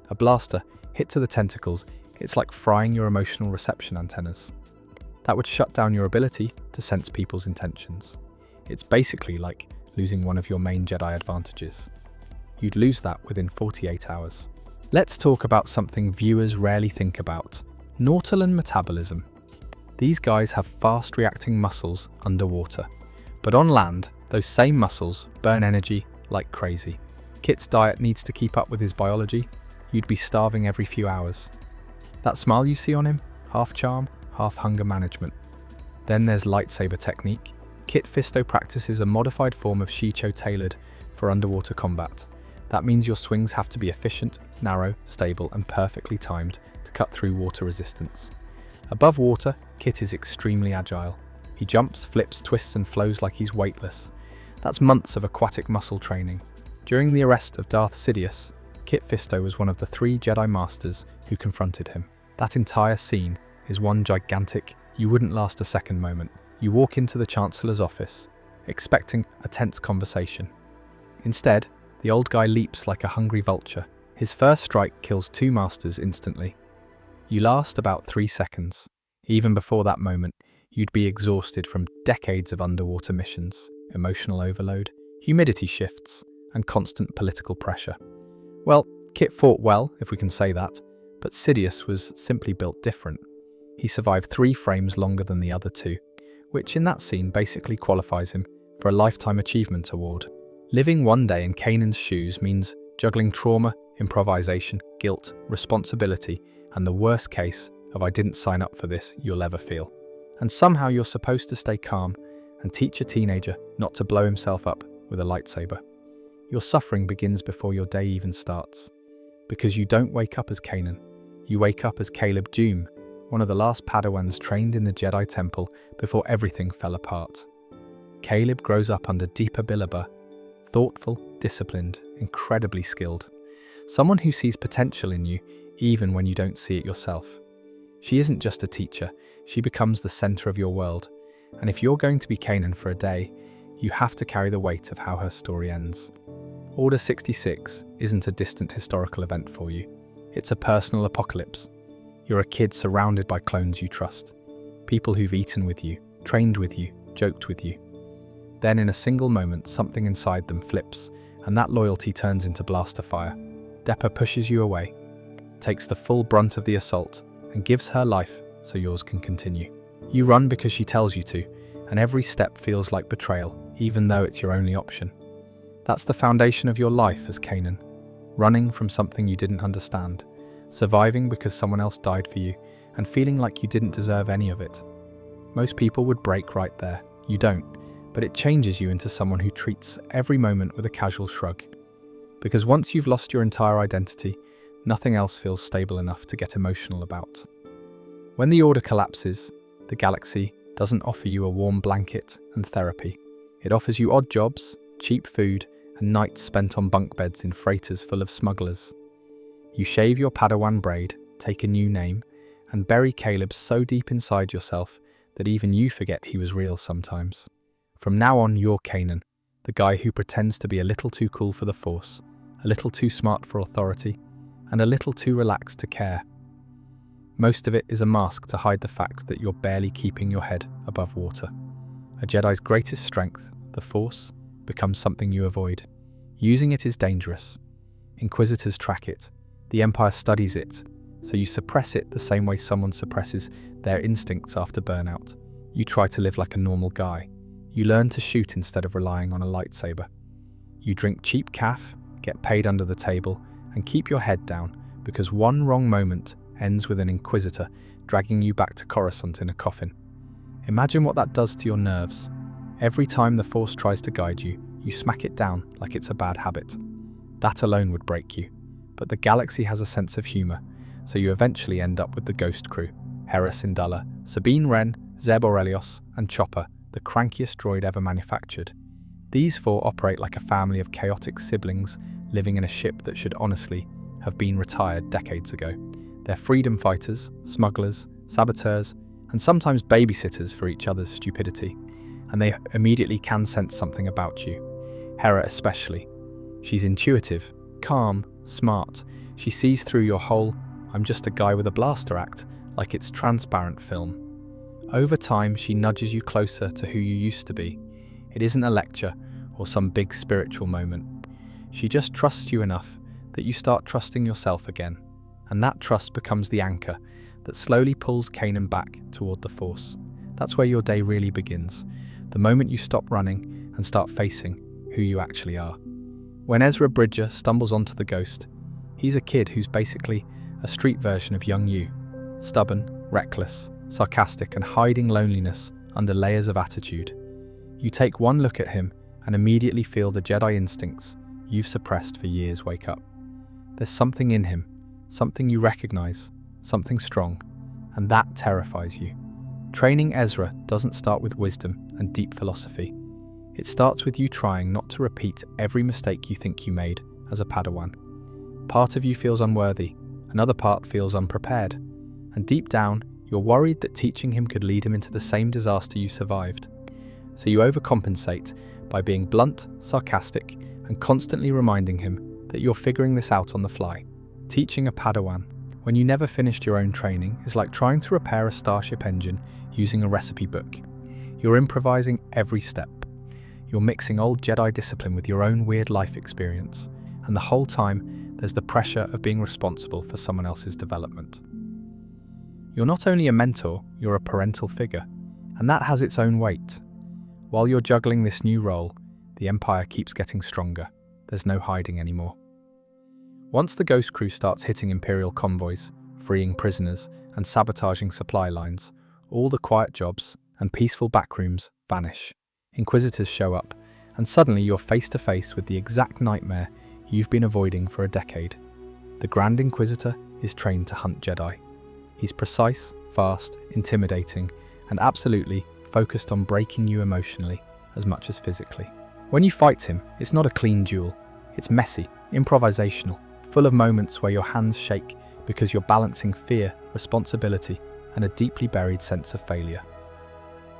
A blaster hit to the tentacles, it's like frying your emotional reception antennas. That would shut down your ability to sense people's intentions. It's basically like losing one of your main Jedi advantages. You'd lose that within 48 hours. Let's talk about something viewers rarely think about. Nautolan metabolism. These guys have fast-reacting muscles underwater. But on land, those same muscles burn energy like crazy. Kit's diet needs to keep up with his biology. You'd be starving every few hours. That smile you see on him, half charm, half hunger management. Then there's lightsaber technique. Kit Fisto practices a modified form of Shicho tailored for underwater combat. That means your swings have to be efficient, narrow, stable, and perfectly timed to cut through water resistance. Above water, Kit is extremely agile. He jumps, flips, twists, and flows like he's weightless. That's months of aquatic muscle training. During the arrest of Darth Sidious, Kit Fisto was one of the 3 Jedi Masters who confronted him. That entire scene is one gigantic, you wouldn't last a second moment. You walk into the Chancellor's office, expecting a tense conversation. Instead, the old guy leaps like a hungry vulture. His first strike kills 2 Masters instantly. You last about 3 seconds. Even before that moment, you'd be exhausted from decades of underwater missions, emotional overload, humidity shifts, and constant political pressure. Well, Kit fought well, if we can say that, but Sidious was simply built different. He survived 3 frames longer than the other 2, which in that scene basically qualifies him for a Lifetime Achievement Award. Living one day in Kanan's shoes means juggling trauma, improvisation, guilt, responsibility, and the worst case of I didn't sign up for this you'll ever feel. And somehow you're supposed to stay calm and teach a teenager not to blow himself up with a lightsaber. Your suffering begins before your day even starts. Because you don't wake up as Kanan. You wake up as Caleb Dume, one of the last Padawans trained in the Jedi Temple before everything fell apart. Caleb grows up under Deepa Billaba, thoughtful, disciplined, incredibly skilled. Someone who sees potential in you even when you don't see it yourself. She isn't just a teacher, she becomes the center of your world. And if you're going to be Kanan for a day, you have to carry the weight of how her story ends. Order 66 isn't a distant historical event for you. It's a personal apocalypse. You're a kid surrounded by clones you trust. People who've eaten with you, trained with you, joked with you. Then in a single moment, something inside them flips, and that loyalty turns into blaster fire. Depa pushes you away, takes the full brunt of the assault, and gives her life so yours can continue. You run because she tells you to, and every step feels like betrayal, even though it's your only option. That's the foundation of your life as Kanan. Running from something you didn't understand, surviving because someone else died for you, and feeling like you didn't deserve any of it. Most people would break right there. You don't, but it changes you into someone who treats every moment with a casual shrug. Because once you've lost your entire identity, nothing else feels stable enough to get emotional about. When the Order collapses, the galaxy doesn't offer you a warm blanket and therapy. It offers you odd jobs, cheap food, and nights spent on bunk beds in freighters full of smugglers. You shave your Padawan braid, take a new name, and bury Caleb so deep inside yourself that even you forget he was real sometimes. From now on, you're Kanan, the guy who pretends to be a little too cool for the Force, a little too smart for authority, and a little too relaxed to care. Most of it is a mask to hide the fact that you're barely keeping your head above water. A Jedi's greatest strength, the Force, becomes something you avoid. Using it is dangerous. Inquisitors track it. The Empire studies it, so you suppress it the same way someone suppresses their instincts after burnout. You try to live like a normal guy. You learn to shoot instead of relying on a lightsaber. You drink cheap caf, get paid under the table, and keep your head down because one wrong moment ends with an Inquisitor dragging you back to Coruscant in a coffin. Imagine what that does to your nerves. Every time the Force tries to guide you, you smack it down like it's a bad habit. That alone would break you. But the galaxy has a sense of humor, so you eventually end up with the Ghost Crew. Hera Syndulla, Sabine Wren, Zeb Orrelios, and Chopper, the crankiest droid ever manufactured. These 4 operate like a family of chaotic siblings living in a ship that should honestly have been retired decades ago. They're freedom fighters, smugglers, saboteurs, and sometimes babysitters for each other's stupidity. And they immediately can sense something about you. Hera especially. She's intuitive, calm, smart. She sees through your whole "I'm just a guy with a blaster" act like it's transparent film. Over time, she nudges you closer to who you used to be. It isn't a lecture or some big spiritual moment. She just trusts you enough that you start trusting yourself again. And that trust becomes the anchor that slowly pulls Kanan back toward the Force. That's where your day really begins. the moment you stop running and start facing who you actually are. When Ezra Bridger stumbles onto the Ghost, he's a kid who's basically a street version of young you, stubborn, reckless, sarcastic, and hiding loneliness under layers of attitude. You take one look at him and immediately feel the Jedi instincts you've suppressed for years wake up. There's something in him, something you recognize, something strong, and that terrifies you. Training Ezra doesn't start with wisdom and deep philosophy. It starts with you trying not to repeat every mistake you think you made as a Padawan. Part of you feels unworthy, another part feels unprepared, and deep down, you're worried that teaching him could lead him into the same disaster you survived. So you overcompensate by being blunt, sarcastic, and constantly reminding him that you're figuring this out on the fly. Teaching a Padawan, when you never finished your own training, is like trying to repair a starship engine using a recipe book. You're improvising every step. You're mixing old Jedi discipline with your own weird life experience, and the whole time there's the pressure of being responsible for someone else's development. You're not only a mentor, you're a parental figure, and that has its own weight. While you're juggling this new role, the Empire keeps getting stronger. There's no hiding anymore. Once the Ghost Crew starts hitting Imperial convoys, freeing prisoners, and sabotaging supply lines, all the quiet jobs and peaceful backrooms vanish. Inquisitors show up, and suddenly you're face to face with the exact nightmare you've been avoiding for a decade. The Grand Inquisitor is trained to hunt Jedi. He's precise, fast, intimidating, and absolutely focused on breaking you emotionally as much as physically. When you fight him, it's not a clean duel. It's messy, improvisational, full of moments where your hands shake because you're balancing fear, responsibility, and a deeply buried sense of failure.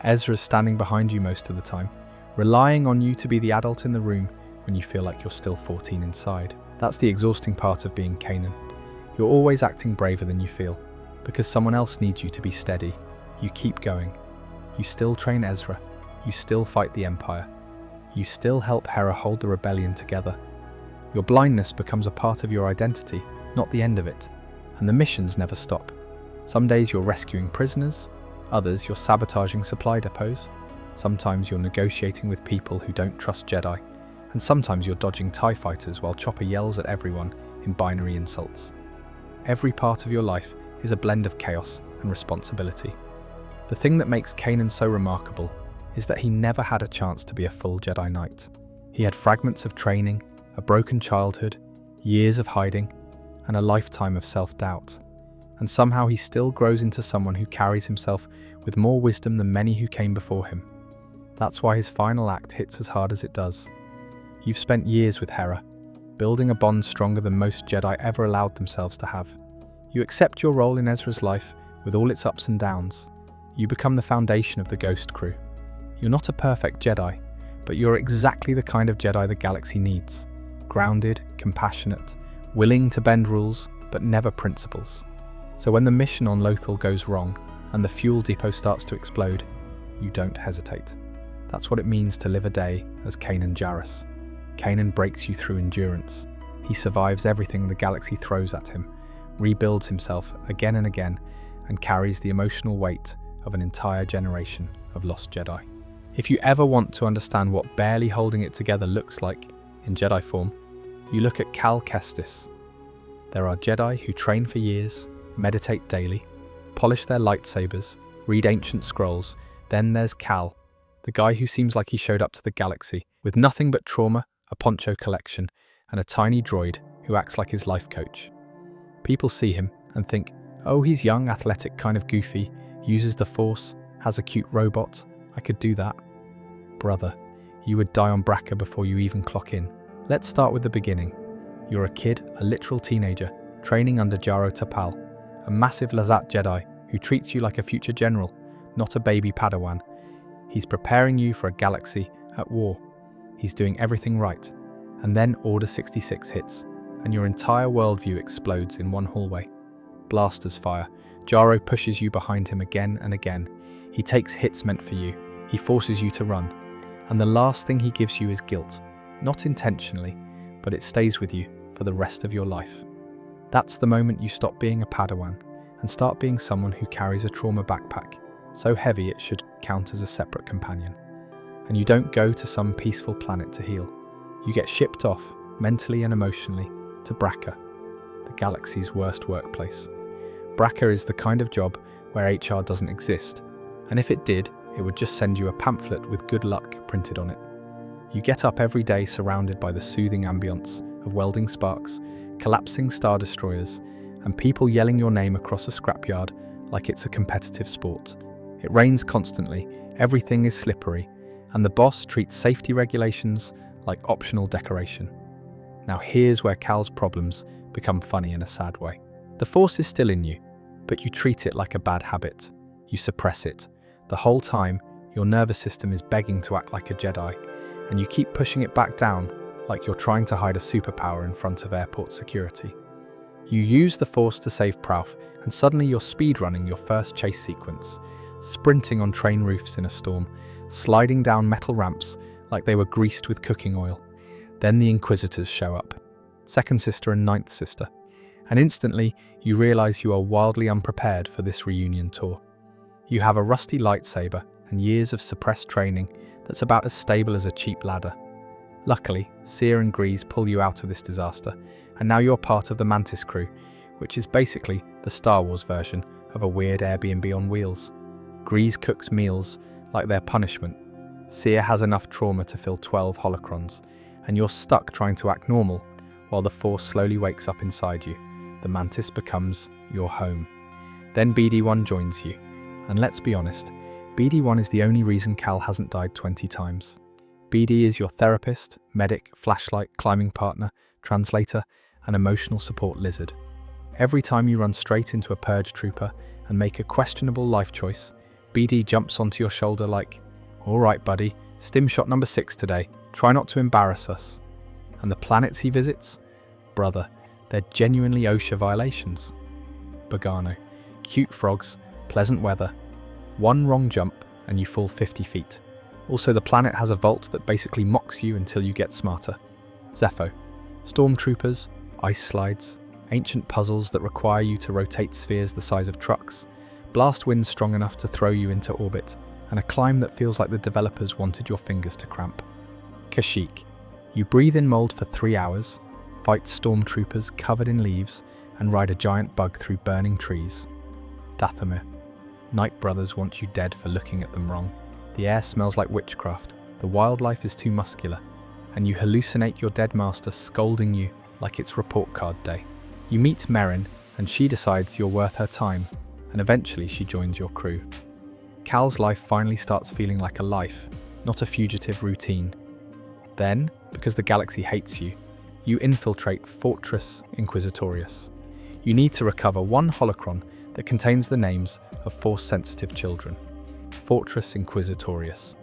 Ezra's standing behind you most of the time, relying on you to be the adult in the room when you feel like you're still 14 inside. That's the exhausting part of being Kanan. You're always acting braver than you feel, because someone else needs you to be steady. You keep going. You still train Ezra. You still fight the Empire. You still help Hera hold the rebellion together. Your blindness becomes a part of your identity, not the end of it. And the missions never stop. Some days you're rescuing prisoners, others you're sabotaging supply depots. Sometimes you're negotiating with people who don't trust Jedi. And sometimes you're dodging TIE fighters while Chopper yells at everyone in binary insults. Every part of your life is a blend of chaos and responsibility. The thing that makes Kanan so remarkable is that he never had a chance to be a full Jedi Knight. He had fragments of training, a broken childhood, years of hiding, and a lifetime of self-doubt. And somehow he still grows into someone who carries himself with more wisdom than many who came before him. That's why his final act hits as hard as it does. You've spent years with Hera, building a bond stronger than most Jedi ever allowed themselves to have. You accept your role in Ezra's life with all its ups and downs. You become the foundation of the Ghost Crew. You're not a perfect Jedi, but you're exactly the kind of Jedi the galaxy needs. Grounded, compassionate, willing to bend rules, but never principles. So when the mission on Lothal goes wrong and the fuel depot starts to explode, you don't hesitate. That's what it means to live a day as Kanan Jarrus. Kanan breaks you through endurance. He survives everything the galaxy throws at him, rebuilds himself again and again, and carries the emotional weight of an entire generation of lost Jedi. If you ever want to understand what barely holding it together looks like in Jedi form, you look at Cal Kestis. There are Jedi who train for years, meditate daily, polish their lightsabers, read ancient scrolls. Then there's Cal, the guy who seems like he showed up to the galaxy with nothing but trauma, a poncho collection, and a tiny droid who acts like his life coach. People see him and think, oh, he's young, athletic, kind of goofy, uses the Force, has a cute robot. I could do that. Brother, you would die on Bracca before you even clock in. Let's start with the beginning. You're a kid, a literal teenager, training under Jaro Tapal, a massive Lazat Jedi who treats you like a future general, not a baby Padawan. He's preparing you for a galaxy at war. He's doing everything right. And then Order 66 hits, and your entire worldview explodes in one hallway. Blasters fire. Jaro pushes you behind him again and again. He takes hits meant for you. He forces you to run. And the last thing he gives you is guilt. Not intentionally, but it stays with you for the rest of your life. That's the moment you stop being a Padawan and start being someone who carries a trauma backpack, so heavy it should count as a separate companion. And you don't go to some peaceful planet to heal. You get shipped off, mentally and emotionally, to Bracca, the galaxy's worst workplace. Bracca is the kind of job where HR doesn't exist, and if it did, it would just send you a pamphlet with good luck printed on it. You get up every day surrounded by the soothing ambience of welding sparks, collapsing star destroyers, and people yelling your name across a scrapyard like it's a competitive sport. It rains constantly, everything is slippery, and the boss treats safety regulations like optional decoration. Now here's where Cal's problems become funny in a sad way. The Force is still in you, but you treat it like a bad habit. You suppress it. The whole time, your nervous system is begging to act like a Jedi, and you keep pushing it back down like you're trying to hide a superpower in front of airport security. You use the Force to save Prauf, and suddenly you're speedrunning your first chase sequence, sprinting on train roofs in a storm, sliding down metal ramps like they were greased with cooking oil. Then the Inquisitors show up, second sister and ninth sister, and instantly you realize you are wildly unprepared for this reunion tour. You have a rusty lightsaber and years of suppressed training that's about as stable as a cheap ladder. Luckily, Seer and Grease pull you out of this disaster, and now you're part of the Mantis crew, which is basically the Star Wars version of a weird Airbnb on wheels. Grease cooks meals like their punishment. Seer has enough trauma to fill 12 holocrons, and you're stuck trying to act normal while the Force slowly wakes up inside you. The Mantis becomes your home. Then BD-1 joins you, and let's be honest, BD-1 is the only reason Cal hasn't died 20 times. BD is your therapist, medic, flashlight, climbing partner, translator, and emotional support lizard. Every time you run straight into a purge trooper and make a questionable life choice, BD jumps onto your shoulder like, "All right, buddy, stim shot number 6 today. Try not to embarrass us." And the planets he visits? Brother, they're genuinely OSHA violations. Bogano. Cute frogs, pleasant weather. One wrong jump and you fall 50 feet. Also, the planet has a vault that basically mocks you until you get smarter. Zepho. Stormtroopers, ice slides, ancient puzzles that require you to rotate spheres the size of trucks, blast winds strong enough to throw you into orbit, and a climb that feels like the developers wanted your fingers to cramp. Kashyyyk. You breathe in mold for 3 hours, fight stormtroopers covered in leaves, and ride a giant bug through burning trees. Dathomir. Night Brothers want you dead for looking at them wrong. The air smells like witchcraft, the wildlife is too muscular, and you hallucinate your dead master scolding you like it's report card day. You meet Merrin, and she decides you're worth her time, and eventually she joins your crew. Cal's life finally starts feeling like a life, not a fugitive routine. Then, because the galaxy hates you, you infiltrate Fortress Inquisitorius. You need to recover one holocron that contains the names of Force-sensitive children. Fortress Inquisitorius.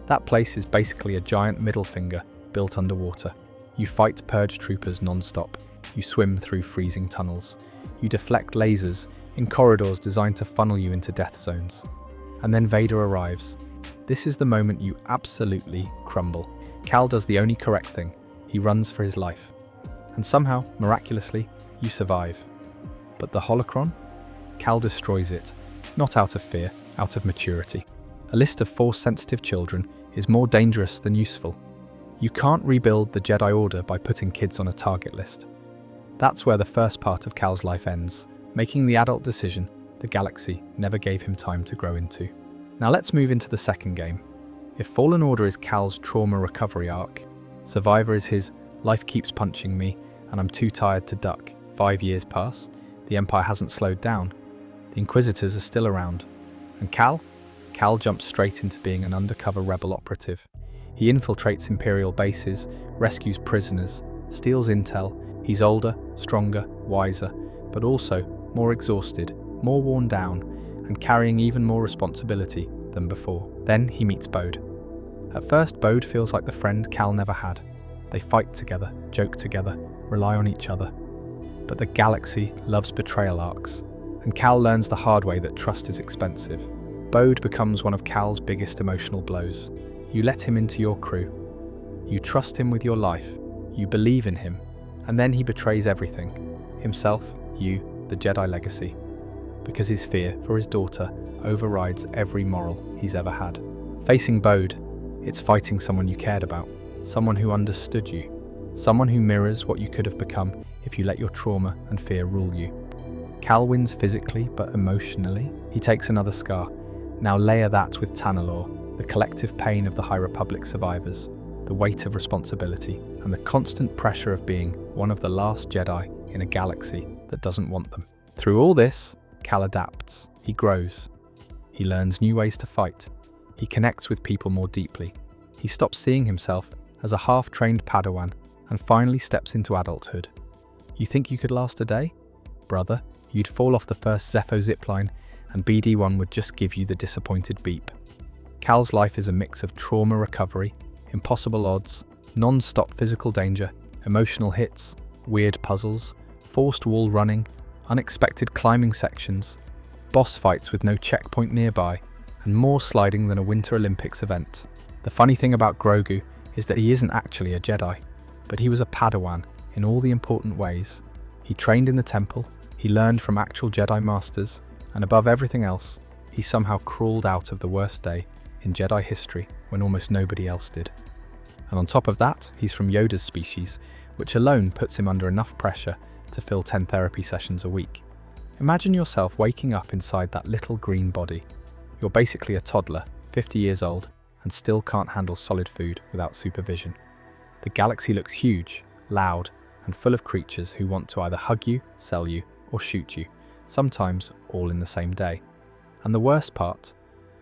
That place is basically a giant middle finger built underwater. You fight purge troopers non-stop. You swim through freezing tunnels. You deflect lasers in corridors designed to funnel you into death zones. And then Vader arrives. This is the moment you absolutely crumble. Cal does the only correct thing. He runs for his life. And somehow, miraculously, you survive. But the holocron? Cal destroys it, not out of fear, out of maturity. A list of Force-sensitive children is more dangerous than useful. You can't rebuild the Jedi Order by putting kids on a target list. That's where the first part of Cal's life ends, making the adult decision the galaxy never gave him time to grow into. Now let's move into the second game. If Fallen Order is Cal's trauma recovery arc, Survivor is his life keeps punching me and I'm too tired to duck. 5 years pass, the Empire hasn't slowed down, the Inquisitors are still around. And Cal? Cal jumps straight into being an undercover rebel operative. He infiltrates Imperial bases, rescues prisoners, steals intel. He's older, stronger, wiser, but also more exhausted, more worn down, and carrying even more responsibility than before. Then he meets Bode. At first, Bode feels like the friend Cal never had. They fight together, joke together, rely on each other. But the galaxy loves betrayal arcs, and Cal learns the hard way that trust is expensive. Bode becomes one of Cal's biggest emotional blows. You let him into your crew. You trust him with your life. You believe in him. And then he betrays everything. Himself, you, the Jedi legacy. Because his fear for his daughter overrides every moral he's ever had. Facing Bode It's fighting someone you cared about, someone who understood you, someone who mirrors what you could have become if you let your trauma and fear rule you. Cal wins physically, but emotionally, he takes another scar. Now layer that with Tanalorr, the collective pain of the High Republic survivors, the weight of responsibility, and the constant pressure of being one of the last Jedi in a galaxy that doesn't want them. Through all this, Cal adapts. He grows. He learns new ways to fight. He connects with people more deeply. He stops seeing himself as a half-trained Padawan and finally steps into adulthood. You think you could last a day? Brother, you'd fall off the first Zepho zipline and BD-1 would just give you the disappointed beep. Cal's life is a mix of trauma recovery, impossible odds, non-stop physical danger, emotional hits, weird puzzles, forced wall running, unexpected climbing sections, boss fights with no checkpoint nearby, and more sliding than a Winter Olympics event. The funny thing about Grogu is that he isn't actually a Jedi, but he was a Padawan in all the important ways. He trained in the temple, he learned from actual Jedi masters, and above everything else, he somehow crawled out of the worst day in Jedi history when almost nobody else did. And on top of that, he's from Yoda's species, which alone puts him under enough pressure to fill 10 therapy sessions a week. Imagine yourself waking up inside that little green body. You're basically a toddler, 50 years old, and still can't handle solid food without supervision. The galaxy looks huge, loud, and full of creatures who want to either hug you, sell you, or shoot you, sometimes all in the same day. And the worst part,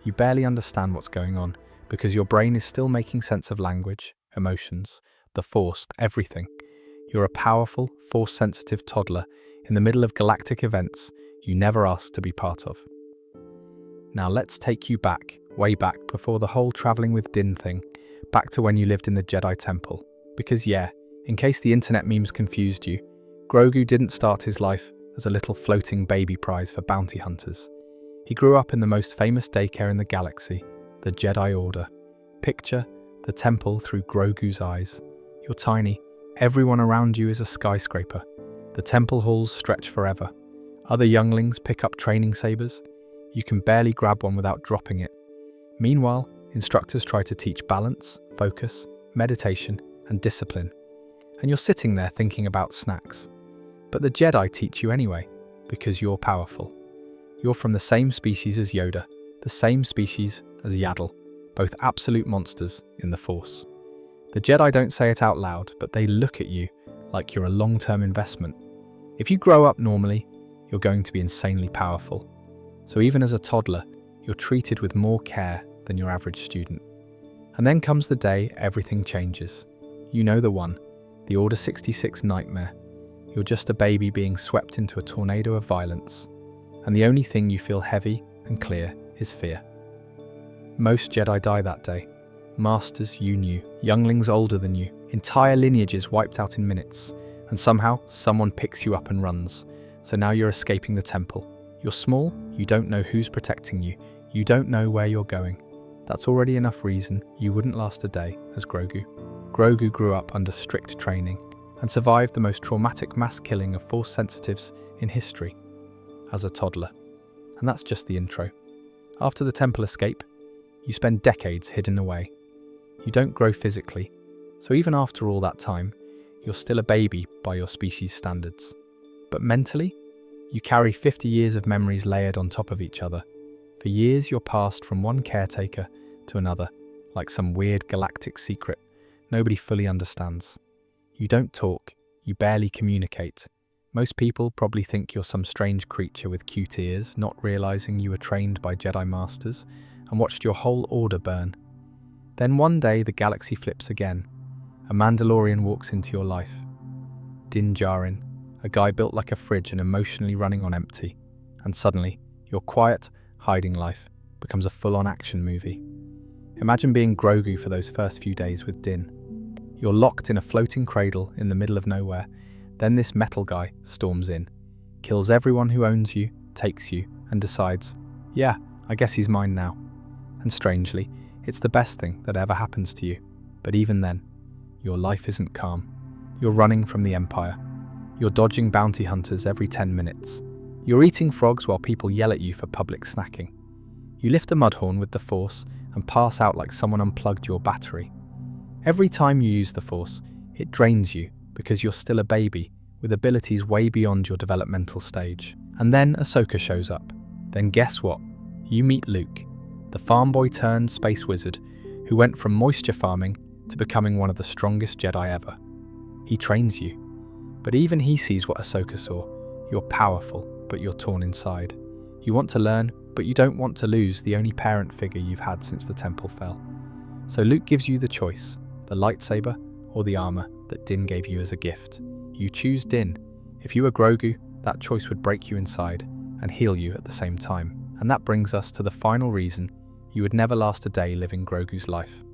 you barely understand what's going on because your brain is still making sense of language, emotions, the Force, everything. You're a powerful, Force-sensitive toddler in the middle of galactic events you never asked to be part of. Now let's take you back, way back before the whole traveling with Din thing, back to when you lived in the Jedi Temple. Because yeah, in case the internet memes confused you, Grogu didn't start his life as a little floating baby prize for bounty hunters. He grew up in the most famous daycare in the galaxy, the Jedi Order. Picture the temple through Grogu's eyes. You're tiny, everyone around you is a skyscraper. The temple halls stretch forever. Other younglings pick up training sabers. You can barely grab one without dropping it. Meanwhile, instructors try to teach balance, focus, meditation, and discipline. And you're sitting there thinking about snacks. But the Jedi teach you anyway, because you're powerful. You're from the same species as Yoda, the same species as Yaddle, both absolute monsters in the Force. The Jedi don't say it out loud, but they look at you like you're a long-term investment. If you grow up normally, you're going to be insanely powerful. So even as a toddler, you're treated with more care than your average student. And then comes the day everything changes. You know the one, the Order 66 nightmare. You're just a baby being swept into a tornado of violence, and the only thing you feel heavy and clear is fear. Most Jedi die that day. Masters you knew, younglings older than you, entire lineages wiped out in minutes, and somehow someone picks you up and runs. So now you're escaping the temple. You're small, you don't know who's protecting you, you don't know where you're going. That's already enough reason you wouldn't last a day as Grogu. Grogu grew up under strict training and survived the most traumatic mass killing of Force sensitives in history as a toddler. And that's just the intro. After the temple escape, you spend decades hidden away. You don't grow physically, so even after all that time, you're still a baby by your species' standards. But mentally, you carry 50 years of memories layered on top of each other. For years, you're passed from one caretaker to another, like some weird galactic secret nobody fully understands. You don't talk, you barely communicate. Most people probably think you're some strange creature with cute ears, not realizing you were trained by Jedi Masters and watched your whole order burn. Then one day the galaxy flips again. A Mandalorian walks into your life. Din Djarin, a guy built like a fridge and emotionally running on empty. And suddenly, your quiet, hiding life becomes a full-on action movie. Imagine being Grogu for those first few days with Din. You're locked in a floating cradle in the middle of nowhere. Then this metal guy storms in, kills everyone who owns you, takes you, and decides, yeah, I guess he's mine now. And strangely, it's the best thing that ever happens to you. But even then, your life isn't calm. You're running from the Empire. You're dodging bounty hunters every 10 minutes. You're eating frogs while people yell at you for public snacking. You lift a mudhorn with the Force and pass out like someone unplugged your battery. Every time you use the Force, it drains you because you're still a baby with abilities way beyond your developmental stage. And then Ahsoka shows up. Then guess what? You meet Luke, the farm boy turned space wizard who went from moisture farming to becoming one of the strongest Jedi ever. He trains you. But even he sees what Ahsoka saw. You're powerful, but you're torn inside. You want to learn, but you don't want to lose the only parent figure you've had since the temple fell. So Luke gives you the choice, the lightsaber or the armor that Din gave you as a gift. You choose Din. If you were Grogu, that choice would break you inside and heal you at the same time. And that brings us to the final reason you would never last a day living Grogu's life.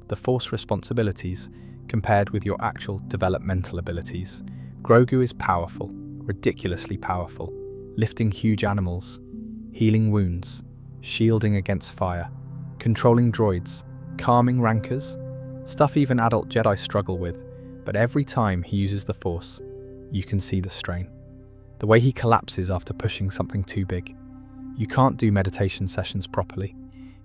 The Force responsibilities compared with your actual developmental abilities. Grogu is powerful, ridiculously powerful, lifting huge animals, healing wounds, shielding against fire, controlling droids, calming rancors, stuff even adult Jedi struggle with, but every time he uses the Force, you can see the strain. The way he collapses after pushing something too big. You can't do meditation sessions properly.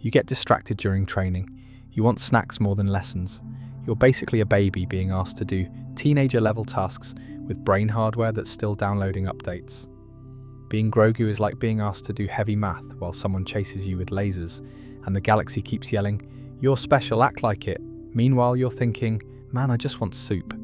You get distracted during training. You want snacks more than lessons. You're basically a baby being asked to do teenager-level tasks with brain hardware that's still downloading updates. Being Grogu is like being asked to do heavy math while someone chases you with lasers and the galaxy keeps yelling, "You're special, act like it." Meanwhile, you're thinking, "Man, I just want soup."